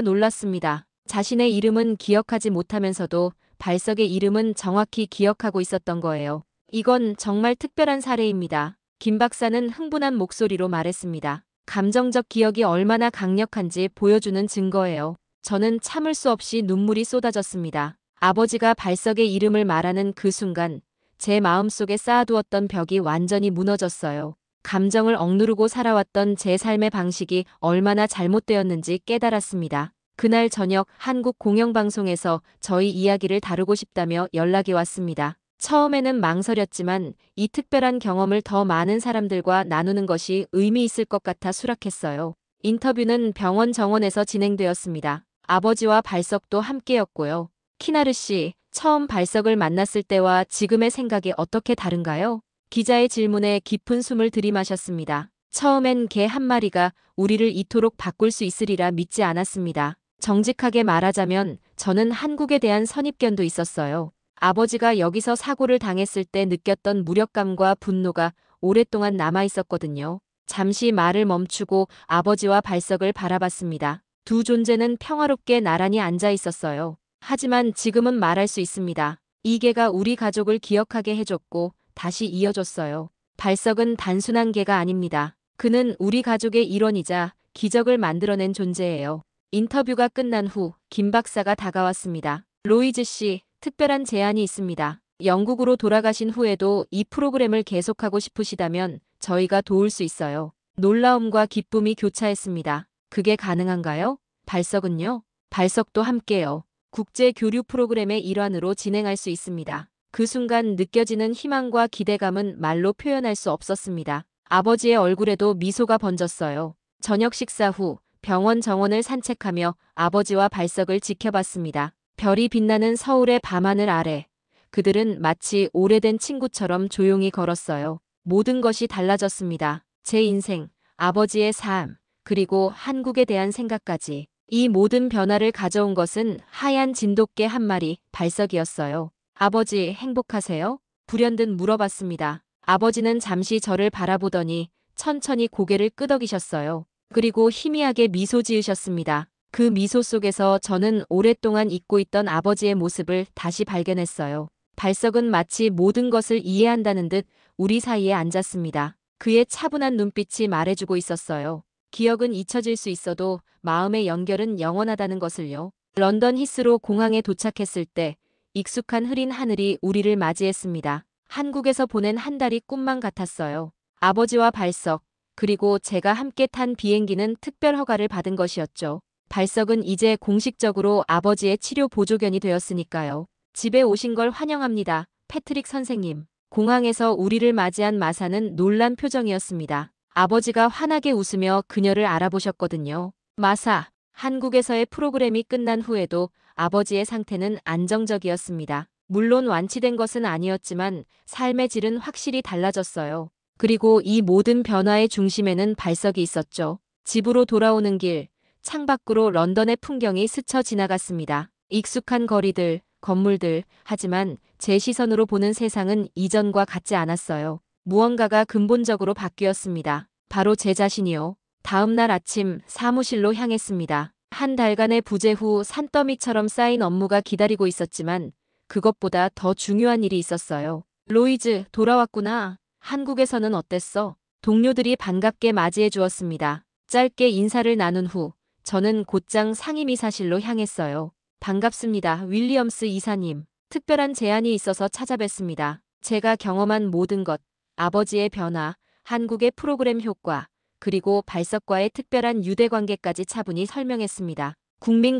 놀랐습니다. 자신의 이름은 기억하지 못하면서도 발석의 이름은 정확히 기억하고 있었던 거예요. 이건 정말 특별한 사례입니다. 김 박사는 흥분한 목소리로 말했습니다. 감정적 기억이 얼마나 강력한지 보여주는 증거예요. 저는 참을 수 없이 눈물이 쏟아졌습니다. 아버지가 발석의 이름을 말하는 그 순간 제 마음속에 쌓아두었던 벽이 완전히 무너졌어요. 감정을 억누르고 살아왔던 제 삶의 방식이 얼마나 잘못되었는지 깨달았습니다. 그날 저녁 한국 공영방송에서 저희 이야기를 다루고 싶다며 연락이 왔습니다. 처음에는 망설였지만 이 특별한 경험을 더 많은 사람들과 나누는 것이 의미 있을 것 같아 수락했어요. 인터뷰는 병원 정원에서 진행되었습니다. 아버지와 발석도 함께였고요. 키나르 씨, 처음 발석을 만났을 때와 지금의 생각이 어떻게 다른가요? 기자의 질문에 깊은 숨을 들이마셨습니다. 처음엔 개 한 마리가 우리를 이토록 바꿀 수 있으리라 믿지 않았습니다. 정직하게 말하자면 저는 한국에 대한 선입견도 있었어요. 아버지가 여기서 사고를 당했을 때 느꼈던 무력감과 분노가 오랫동안 남아있었거든요. 잠시 말을 멈추고 아버지와 발석을 바라봤습니다. 두 존재는 평화롭게 나란히 앉아 있었어요. 하지만 지금은 말할 수 있습니다. 이 개가 우리 가족을 기억하게 해줬고 다시 이어줬어요. 발석은 단순한 개가 아닙니다. 그는 우리 가족의 일원이자 기적을 만들어낸 존재예요. 인터뷰가 끝난 후 김 박사가 다가왔습니다. 로이즈 씨, 특별한 제안이 있습니다. 영국으로 돌아가신 후에도 이 프로그램을 계속하고 싶으시다면 저희가 도울 수 있어요. 놀라움과 기쁨이 교차했습니다. 그게 가능한가요? 발석은요? 발석도 함께요. 국제 교류 프로그램의 일환으로 진행할 수 있습니다. 그 순간 느껴지는 희망과 기대감은 말로 표현할 수 없었습니다. 아버지의 얼굴에도 미소가 번졌어요. 저녁 식사 후 병원 정원을 산책하며 아버지와 발석을 지켜봤습니다. 별이 빛나는 서울의 밤하늘 아래 그들은 마치 오래된 친구처럼 조용히 걸었어요. 모든 것이 달라졌습니다. 제 인생, 아버지의 삶, 그리고 한국에 대한 생각까지. 이 모든 변화를 가져온 것은 하얀 진돗개 한 마리, 발석이었어요. 아버지, 행복하세요? 불현듯 물어봤습니다. 아버지는 잠시 저를 바라보더니 천천히 고개를 끄덕이셨어요. 그리고 희미하게 미소 지으셨습니다. 그 미소 속에서 저는 오랫동안 잊고 있던 아버지의 모습을 다시 발견했어요. 발석은 마치 모든 것을 이해한다는 듯 우리 사이에 앉았습니다. 그의 차분한 눈빛이 말해주고 있었어요. 기억은 잊혀질 수 있어도 마음의 연결은 영원하다는 것을요. 런던 히스로 공항에 도착했을 때 익숙한 흐린 하늘이 우리를 맞이했습니다. 한국에서 보낸 한 달이 꿈만 같았어요. 아버지와 발석, 그리고 제가 함께 탄 비행기는 특별 허가를 받은 것이었죠. 발석은 이제 공식적으로 아버지의 치료 보조견이 되었으니까요. 집에 오신 걸 환영합니다. 패트릭 선생님. 공항에서 우리를 맞이한 마사는 놀란 표정이었습니다. 아버지가 환하게 웃으며 그녀를 알아보셨거든요. 마사, 한국에서의 프로그램이 끝난 후에도 아버지의 상태는 안정적이었습니다. 물론 완치된 것은 아니었지만 삶의 질은 확실히 달라졌어요. 그리고 이 모든 변화의 중심에는 발석이 있었죠. 집으로 돌아오는 길, 창밖으로 런던의 풍경이 스쳐 지나갔습니다. 익숙한 거리들, 건물들, 하지만 제 시선으로 보는 세상은 이전과 같지 않았어요. 무언가가 근본적으로 바뀌었습니다. 바로 제 자신이요. 다음 날 아침 사무실로 향했습니다. 한 달간의 부재 후 산더미처럼 쌓인 업무가 기다리고 있었지만 그것보다 더 중요한 일이 있었어요. 로이즈, 돌아왔구나. 한국에서는 어땠어? 동료들이 반갑게 맞이해 주었습니다. 짧게 인사를 나눈 후 저는 곧장 상임이사실로 향했어요. 반갑습니다. 윌리엄스 이사님. 특별한 제안이 있어서 찾아뵀습니다. 제가 경험한 모든 것, 아버지의 변화, 한국의 프로그램 효과, 그리고 발석과의 특별한 유대관계까지 차분히 설명했습니다.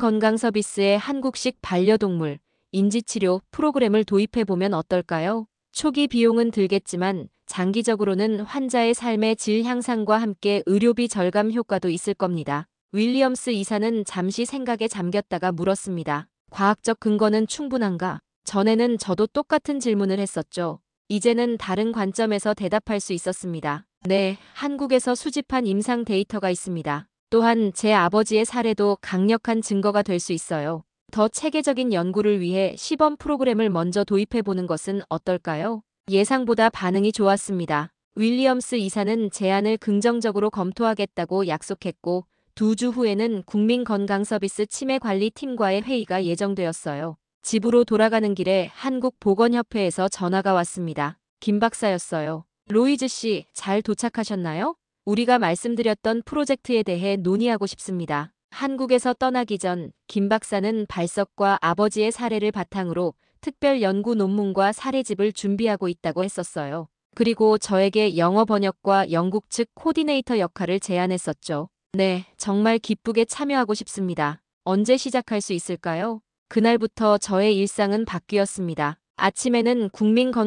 국민건강서비스의 한국식 반려동물, 인지치료 프로그램을 도입해보면 어떨까요? 초기 비용은 들겠지만 장기적으로는 환자의 삶의 질 향상과 함께 의료비 절감 효과도 있을 겁니다. 윌리엄스 이사는 잠시 생각에 잠겼다가 물었습니다. 과학적 근거는 충분한가? 전에는 저도 똑같은 질문을 했었죠. 이제는 다른 관점에서 대답할 수 있었습니다. 네, 한국에서 수집한 임상 데이터가 있습니다. 또한 제 아버지의 사례도 강력한 증거가 될 수 있어요. 더 체계적인 연구를 위해 시범 프로그램을 먼저 도입해보는 것은 어떨까요? 예상보다 반응이 좋았습니다. 윌리엄스 이사는 제안을 긍정적으로 검토하겠다고 약속했고 2주 후에는 국민건강서비스 치매관리팀과의 회의가 예정되었어요. 집으로 돌아가는 길에 한국보건협회에서 전화가 왔습니다. 김 박사였어요. 로이즈 씨, 잘 도착하셨나요? 우리가 말씀드렸던 프로젝트에 대해 논의하고 싶습니다. 한국에서 떠나기 전 김 박사는 발석과 아버지의 사례를 바탕으로 특별 연구 논문과 사례집을 준비하고 있다고 했었어요. 그리고 저에게 영어 번역과 영국 측 코디네이터 역할을 제안했었죠. 네, 정말 기쁘게 참여하고 싶습니다. 언제 시작할 수 있을까요? 그날부터 저의 일상은 바뀌었습니다. 아침에는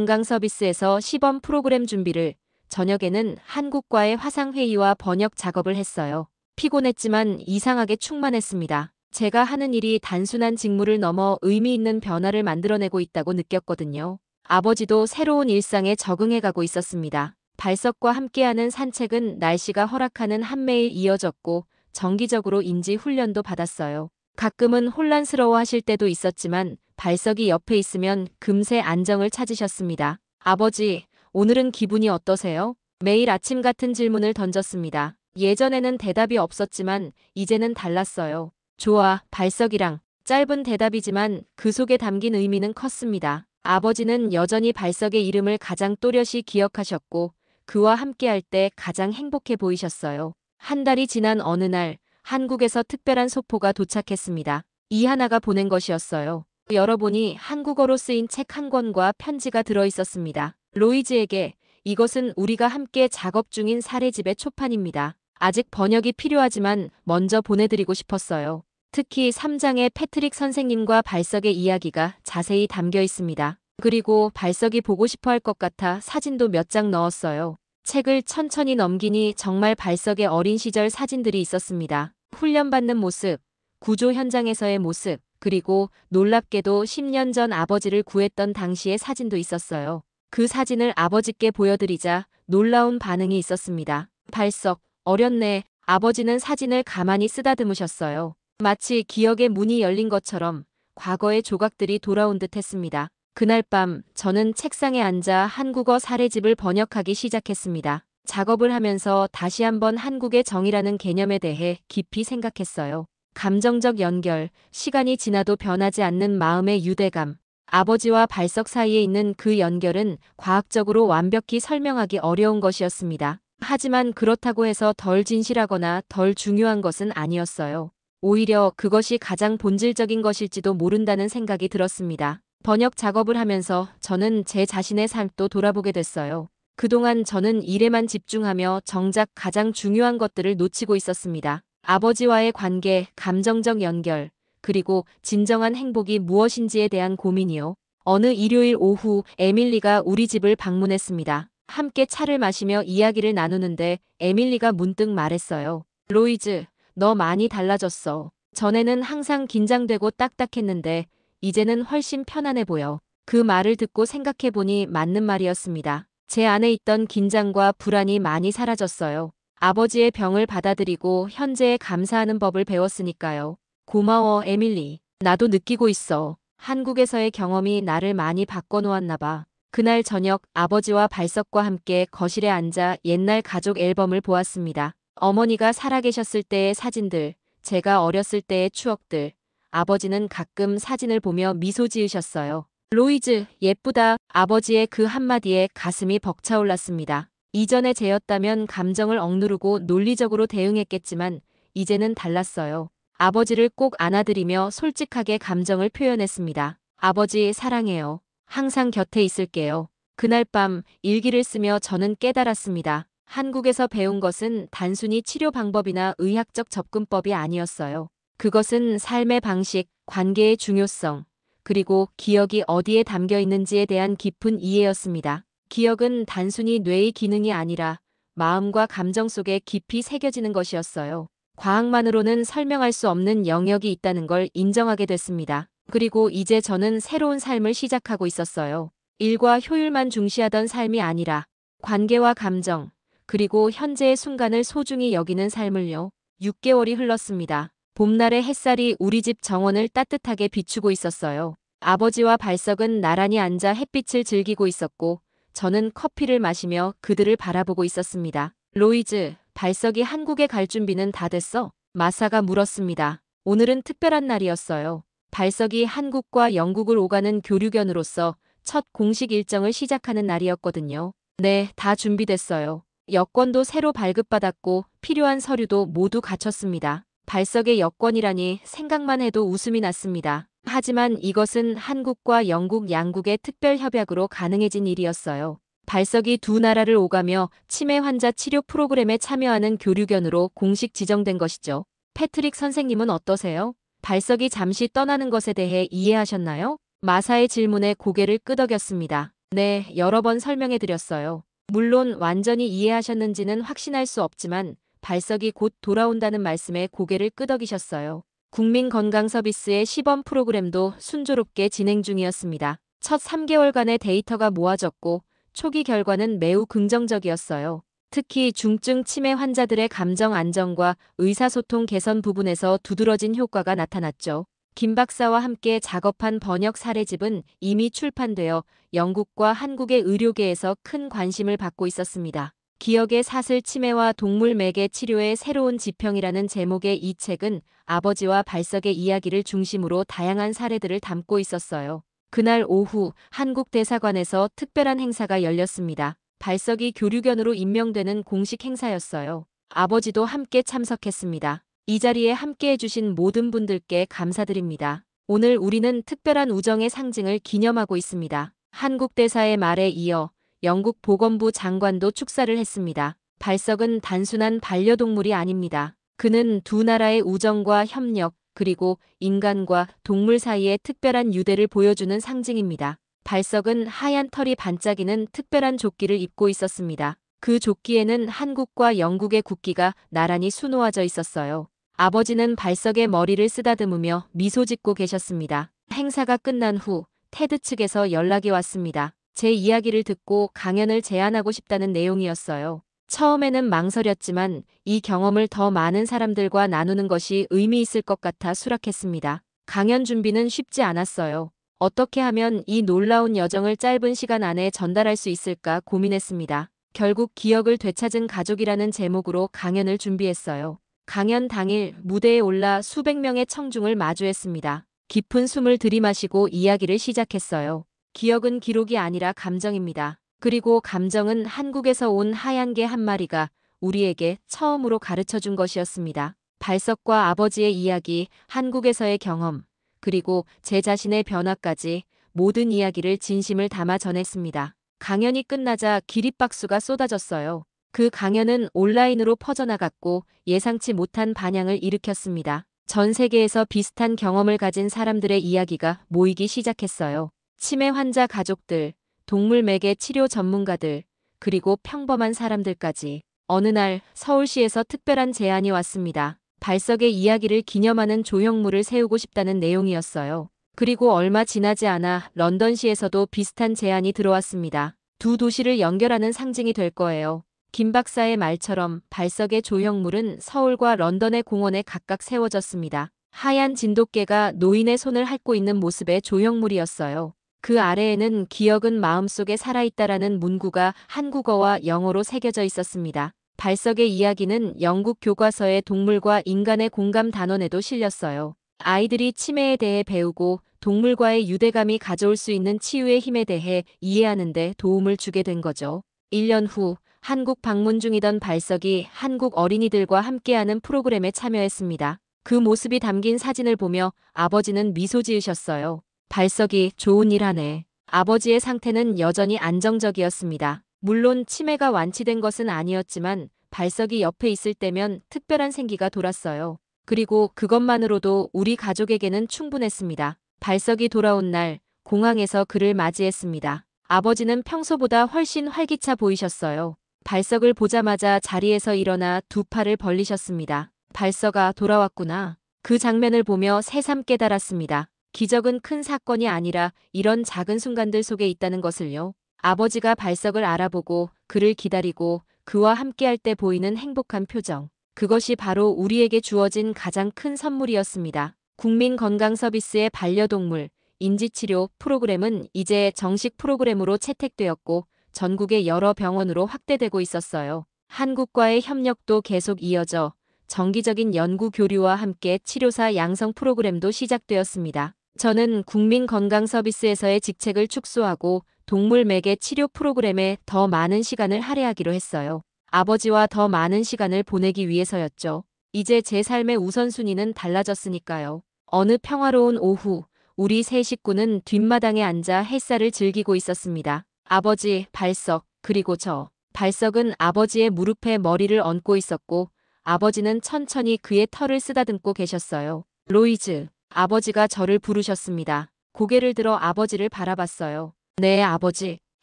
국민건강서비스에서 시범 프로그램 준비를, 저녁에는 한국과의 화상회의와 번역 작업을 했어요. 피곤했지만 이상하게 충만했습니다. 제가 하는 일이 단순한 직무를 넘어 의미 있는 변화를 만들어내고 있다고 느꼈거든요. 아버지도 새로운 일상에 적응해가고 있었습니다. 발석과 함께하는 산책은 날씨가 허락하는 한매일 이어졌고 정기적으로 인지 훈련도 받았어요. 가끔은 혼란스러워하실 때도 있었지만 발석이 옆에 있으면 금세 안정을 찾으셨습니다. 아버지, 오늘은 기분이 어떠세요? 매일 아침 같은 질문을 던졌습니다. 예전에는 대답이 없었지만 이제는 달랐어요. 좋아, 발석이랑. 짧은 대답이지만 그 속에 담긴 의미는 컸습니다. 아버지는 여전히 발석의 이름을 가장 또렷이 기억하셨고 그와 함께할 때 가장 행복해 보이셨어요. 한 달이 지난 어느 날 한국에서 특별한 소포가 도착했습니다. 이하나가 보낸 것이었어요. 열어보니 한국어로 쓰인 책 한 권과 편지가 들어있었습니다. 로이즈에게 이것은 우리가 함께 작업 중인 사례집의 초판입니다. 아직 번역이 필요하지만 먼저 보내드리고 싶었어요. 특히 3장의 패트릭 선생님과 발석의 이야기가 자세히 담겨 있습니다. 그리고 발석이 보고 싶어 할 것 같아 사진도 몇 장 넣었어요. 책을 천천히 넘기니 정말 발석의 어린 시절 사진들이 있었습니다. 훈련받는 모습, 구조 현장에서의 모습, 그리고 놀랍게도 10년 전 아버지를 구했던 당시의 사진도 있었어요. 그 사진을 아버지께 보여드리자 놀라운 반응이 있었습니다. 발석, 어렸네. 아버지는 사진을 가만히 쓰다듬으셨어요. 마치 기억의 문이 열린 것처럼 과거의 조각들이 돌아온 듯 했습니다. 그날 밤 저는 책상에 앉아 한국어 사례집을 번역하기 시작했습니다. 작업을 하면서 다시 한번 한국의 정이라는 개념에 대해 깊이 생각했어요. 감정적 연결, 시간이 지나도 변하지 않는 마음의 유대감. 아버지와 발석 사이에 있는 그 연결은 과학적으로 완벽히 설명하기 어려운 것이었습니다. 하지만 그렇다고 해서 덜 진실하거나 덜 중요한 것은 아니었어요. 오히려 그것이 가장 본질적인 것일지도 모른다는 생각이 들었습니다. 번역 작업을 하면서 저는 제 자신의 삶도 돌아보게 됐어요. 그동안 저는 일에만 집중하며 정작 가장 중요한 것들을 놓치고 있었습니다. 아버지와의 관계, 감정적 연결, 그리고 진정한 행복이 무엇인지에 대한 고민이요. 어느 일요일 오후 에밀리가 우리 집을 방문했습니다. 함께 차를 마시며 이야기를 나누는데 에밀리가 문득 말했어요. 로이즈, 너 많이 달라졌어. 전에는 항상 긴장되고 딱딱했는데 이제는 훨씬 편안해 보여. 그 말을 듣고 생각해보니 맞는 말이었습니다. 제 안에 있던 긴장과 불안이 많이 사라졌어요. 아버지의 병을 받아들이고 현재에 감사하는 법을 배웠으니까요. 고마워, 에밀리. 나도 느끼고 있어. 한국에서의 경험이 나를 많이 바꿔놓았나 봐. 그날 저녁 아버지와 발석과 함께 거실에 앉아 옛날 가족 앨범을 보았습니다. 어머니가 살아계셨을 때의 사진들, 제가 어렸을 때의 추억들. 아버지는 가끔 사진을 보며 미소 지으셨어요. 로이즈, 예쁘다. 아버지의 그 한마디에 가슴이 벅차올랐습니다. 이전에 제였다면 감정을 억누르고 논리적으로 대응했겠지만 이제는 달랐어요. 아버지를 꼭 안아드리며 솔직하게 감정을 표현했습니다. 아버지, 사랑해요. 항상 곁에 있을게요. 그날 밤 일기를 쓰며 저는 깨달았습니다. 한국에서 배운 것은 단순히 치료 방법이나 의학적 접근법이 아니었어요. 그것은 삶의 방식, 관계의 중요성, 그리고 기억이 어디에 담겨 있는지에 대한 깊은 이해였습니다. 기억은 단순히 뇌의 기능이 아니라 마음과 감정 속에 깊이 새겨지는 것이었어요. 과학만으로는 설명할 수 없는 영역이 있다는 걸 인정하게 됐습니다. 그리고 이제 저는 새로운 삶을 시작하고 있었어요. 일과 효율만 중시하던 삶이 아니라 관계와 감정, 그리고 현재의 순간을 소중히 여기는 삶을요. 6개월이 흘렀습니다. 봄날의 햇살이 우리 집 정원을 따뜻하게 비추고 있었어요. 아버지와 발석은 나란히 앉아 햇빛을 즐기고 있었고 저는 커피를 마시며 그들을 바라보고 있었습니다. 로이즈, 발석이 한국에 갈 준비는 다 됐어? 마사가 물었습니다. 오늘은 특별한 날이었어요. 발석이 한국과 영국을 오가는 교류견으로서 첫 공식 일정을 시작하는 날이었거든요. 네, 다 준비됐어요. 여권도 새로 발급받았고 필요한 서류도 모두 갖췄습니다. 발석의 여권이라니 생각만 해도 웃음이 났습니다. 하지만 이것은 한국과 영국 양국의 특별 협약으로 가능해진 일이었어요. 발석이 두 나라를 오가며 치매 환자 치료 프로그램에 참여하는 교류견으로 공식 지정된 것이죠. 패트릭 선생님은 어떠세요? 발석이 잠시 떠나는 것에 대해 이해하셨나요? 마사의 질문에 고개를 끄덕였습니다. 네, 여러 번 설명해드렸어요. 물론 완전히 이해하셨는지는 확신할 수 없지만 발석이 곧 돌아온다는 말씀에 고개를 끄덕이셨어요. 국민건강서비스의 시범 프로그램도 순조롭게 진행 중이었습니다. 첫 3개월간의 데이터가 모아졌고 초기 결과는 매우 긍정적이었어요. 특히 중증 치매 환자들의 감정 안정과 의사소통 개선 부분에서 두드러진 효과가 나타났죠. 김 박사와 함께 작업한 번역 사례집은 이미 출판되어 영국과 한국의 의료계에서 큰 관심을 받고 있었습니다. 기억의 사슬 치매와 동물 매개 치료의 새로운 지평이라는 제목의 이 책은 아버지와 발석의 이야기를 중심으로 다양한 사례들을 담고 있었어요. 그날 오후 한국 대사관에서 특별한 행사가 열렸습니다. 발석이 교류견으로 임명되는 공식 행사였어요. 아버지도 함께 참석했습니다. 이 자리에 함께해 주신 모든 분들께 감사드립니다. 오늘 우리는 특별한 우정의 상징을 기념하고 있습니다. 한국 대사의 말에 이어 영국 보건부 장관도 축사를 했습니다. 발석은 단순한 반려동물이 아닙니다. 그는 두 나라의 우정과 협력, 그리고 인간과 동물 사이의 특별한 유대를 보여주는 상징입니다. 발석은 하얀 털이 반짝이는 특별한 조끼를 입고 있었습니다. 그 조끼에는 한국과 영국의 국기가 나란히 수놓아져 있었어요. 아버지는 발석의 머리를 쓰다듬으며 미소 짓고 계셨습니다. 행사가 끝난 후 테드 측에서 연락이 왔습니다. 제 이야기를 듣고 강연을 제안하고 싶다는 내용이었어요. 처음에는 망설였지만 이 경험을 더 많은 사람들과 나누는 것이 의미 있을 것 같아 수락했습니다. 강연 준비는 쉽지 않았어요. 어떻게 하면 이 놀라운 여정을 짧은 시간 안에 전달할 수 있을까 고민했습니다. 결국 기억을 되찾은 가족이라는 제목으로 강연을 준비했어요. 강연 당일 무대에 올라 수백 명의 청중을 마주했습니다. 깊은 숨을 들이마시고 이야기를 시작했어요. 기억은 기록이 아니라 감정입니다. 그리고 감정은 한국에서 온 하얀 개 한 마리가 우리에게 처음으로 가르쳐 준 것이었습니다. 발석과 아버지의 이야기, 한국에서의 경험, 그리고 제 자신의 변화까지 모든 이야기를 진심을 담아 전했습니다. 강연이 끝나자 기립박수가 쏟아졌어요. 그 강연은 온라인으로 퍼져나갔고 예상치 못한 반향을 일으켰습니다. 전 세계에서 비슷한 경험을 가진 사람들의 이야기가 모이기 시작했어요. 치매 환자 가족들, 동물 매개 치료 전문가들, 그리고 평범한 사람들까지. 어느 날 서울시에서 특별한 제안이 왔습니다. 발석의 이야기를 기념하는 조형물을 세우고 싶다는 내용이었어요. 그리고 얼마 지나지 않아 런던시에서도 비슷한 제안이 들어왔습니다. 두 도시를 연결하는 상징이 될 거예요. 김 박사의 말처럼 발석의 조형물은 서울과 런던의 공원에 각각 세워졌습니다. 하얀 진돗개가 노인의 손을 핥고 있는 모습의 조형물이었어요. 그 아래에는 기억은 마음속에 살아있다라는 문구가 한국어와 영어로 새겨져 있었습니다. 발석의 이야기는 영국 교과서의 동물과 인간의 공감 단원에도 실렸어요. 아이들이 치매에 대해 배우고 동물과의 유대감이 가져올 수 있는 치유의 힘에 대해 이해하는 데 도움을 주게 된 거죠. 1년 후 한국 방문 중이던 발석이 한국 어린이들과 함께하는 프로그램에 참여했습니다. 그 모습이 담긴 사진을 보며 아버지는 미소 지으셨어요. 발석이 좋은 일 하네. 아버지의 상태는 여전히 안정적이었습니다. 물론 치매가 완치된 것은 아니었지만 발석이 옆에 있을 때면 특별한 생기가 돌았어요. 그리고 그것만으로도 우리 가족에게는 충분했습니다. 발석이 돌아온 날 공항에서 그를 맞이했습니다. 아버지는 평소보다 훨씬 활기차 보이셨어요. 발석을 보자마자 자리에서 일어나 두 팔을 벌리셨습니다. 발석아, 돌아왔구나. 그 장면을 보며 새삼 깨달았습니다. 기적은 큰 사건이 아니라 이런 작은 순간들 속에 있다는 것을요. 아버지가 발석을 알아보고 그를 기다리고 그와 함께할 때 보이는 행복한 표정. 그것이 바로 우리에게 주어진 가장 큰 선물이었습니다. 국민건강서비스의 반려동물 인지치료 프로그램은 이제 정식 프로그램으로 채택되었고 전국의 여러 병원으로 확대되고 있었어요. 한국과의 협력도 계속 이어져 정기적인 연구 교류와 함께 치료사 양성 프로그램도 시작되었습니다. 저는 국민건강서비스에서의 직책을 축소하고 동물 매개 치료 프로그램에 더 많은 시간을 할애하기로 했어요. 아버지와 더 많은 시간을 보내기 위해서였죠. 이제 제 삶의 우선순위는 달라졌으니까요. 어느 평화로운 오후, 우리 세 식구는 뒷마당에 앉아 햇살을 즐기고 있었습니다. 아버지, 발석, 그리고 저. 발석은 아버지의 무릎에 머리를 얹고 있었고 아버지는 천천히 그의 털을 쓰다듬고 계셨어요. 로이즈, 아버지가 저를 부르셨습니다. 고개를 들어 아버지를 바라봤어요. 네, 아버지,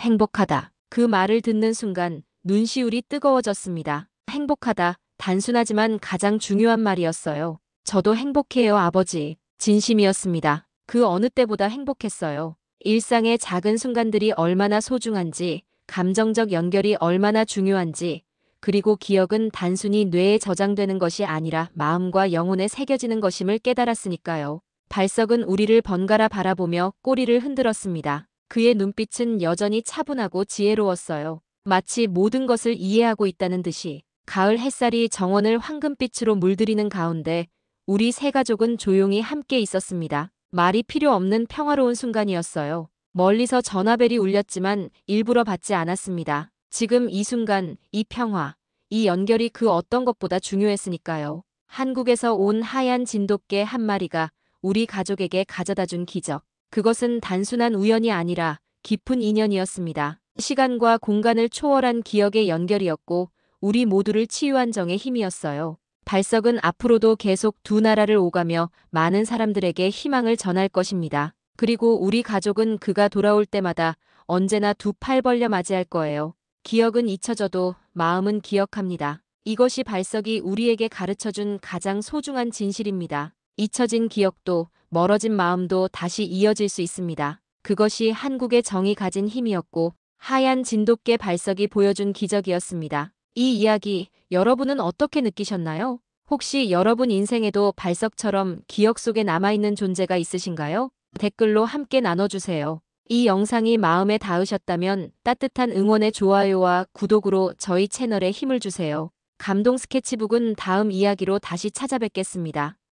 행복하다. 그 말을 듣는 순간 눈시울이 뜨거워졌습니다. 행복하다, 단순하지만 가장 중요한 말이었어요. 저도 행복해요, 아버지. 진심이었습니다. 그 어느 때보다 행복했어요. 일상의 작은 순간들이 얼마나 소중한지, 감정적 연결이 얼마나 중요한지, 그리고 기억은 단순히 뇌에 저장되는 것이 아니라 마음과 영혼에 새겨지는 것임을 깨달았으니까요. 발석은 우리를 번갈아 바라보며 꼬리를 흔들었습니다. 그의 눈빛은 여전히 차분하고 지혜로웠어요. 마치 모든 것을 이해하고 있다는 듯이. 가을 햇살이 정원을 황금빛으로 물들이는 가운데 우리 세 가족은 조용히 함께 있었습니다. 말이 필요 없는 평화로운 순간이었어요. 멀리서 전화벨이 울렸지만 일부러 받지 않았습니다. 지금 이 순간, 이 평화, 이 연결이 그 어떤 것보다 중요했으니까요. 한국에서 온 하얀 진돗개 한 마리가 우리 가족에게 가져다준 기적. 그것은 단순한 우연이 아니라 깊은 인연이었습니다. 시간과 공간을 초월한 기억의 연결이었고 우리 모두를 치유한 정의 힘이었어요. 발석은 앞으로도 계속 두 나라를 오가며 많은 사람들에게 희망을 전할 것입니다. 그리고 우리 가족은 그가 돌아올 때마다 언제나 두 팔 벌려 맞이할 거예요. 기억은 잊혀져도 마음은 기억합니다. 이것이 발석이 우리에게 가르쳐준 가장 소중한 진실입니다. 잊혀진 기억도 멀어진 마음도 다시 이어질 수 있습니다. 그것이 한국의 정이 가진 힘이었고 하얀 진돗개 발석이 보여준 기적이었습니다. 이 이야기 여러분은 어떻게 느끼셨나요? 혹시 여러분 인생에도 발석처럼 기억 속에 남아있는 존재가 있으신가요? 댓글로 함께 나눠주세요. 이 영상이 마음에 닿으셨다면 따뜻한 응원의 좋아요와 구독으로 저희 채널에 힘을 주세요. 감동 스케치북은 다음 이야기로 다시 찾아뵙겠습니다.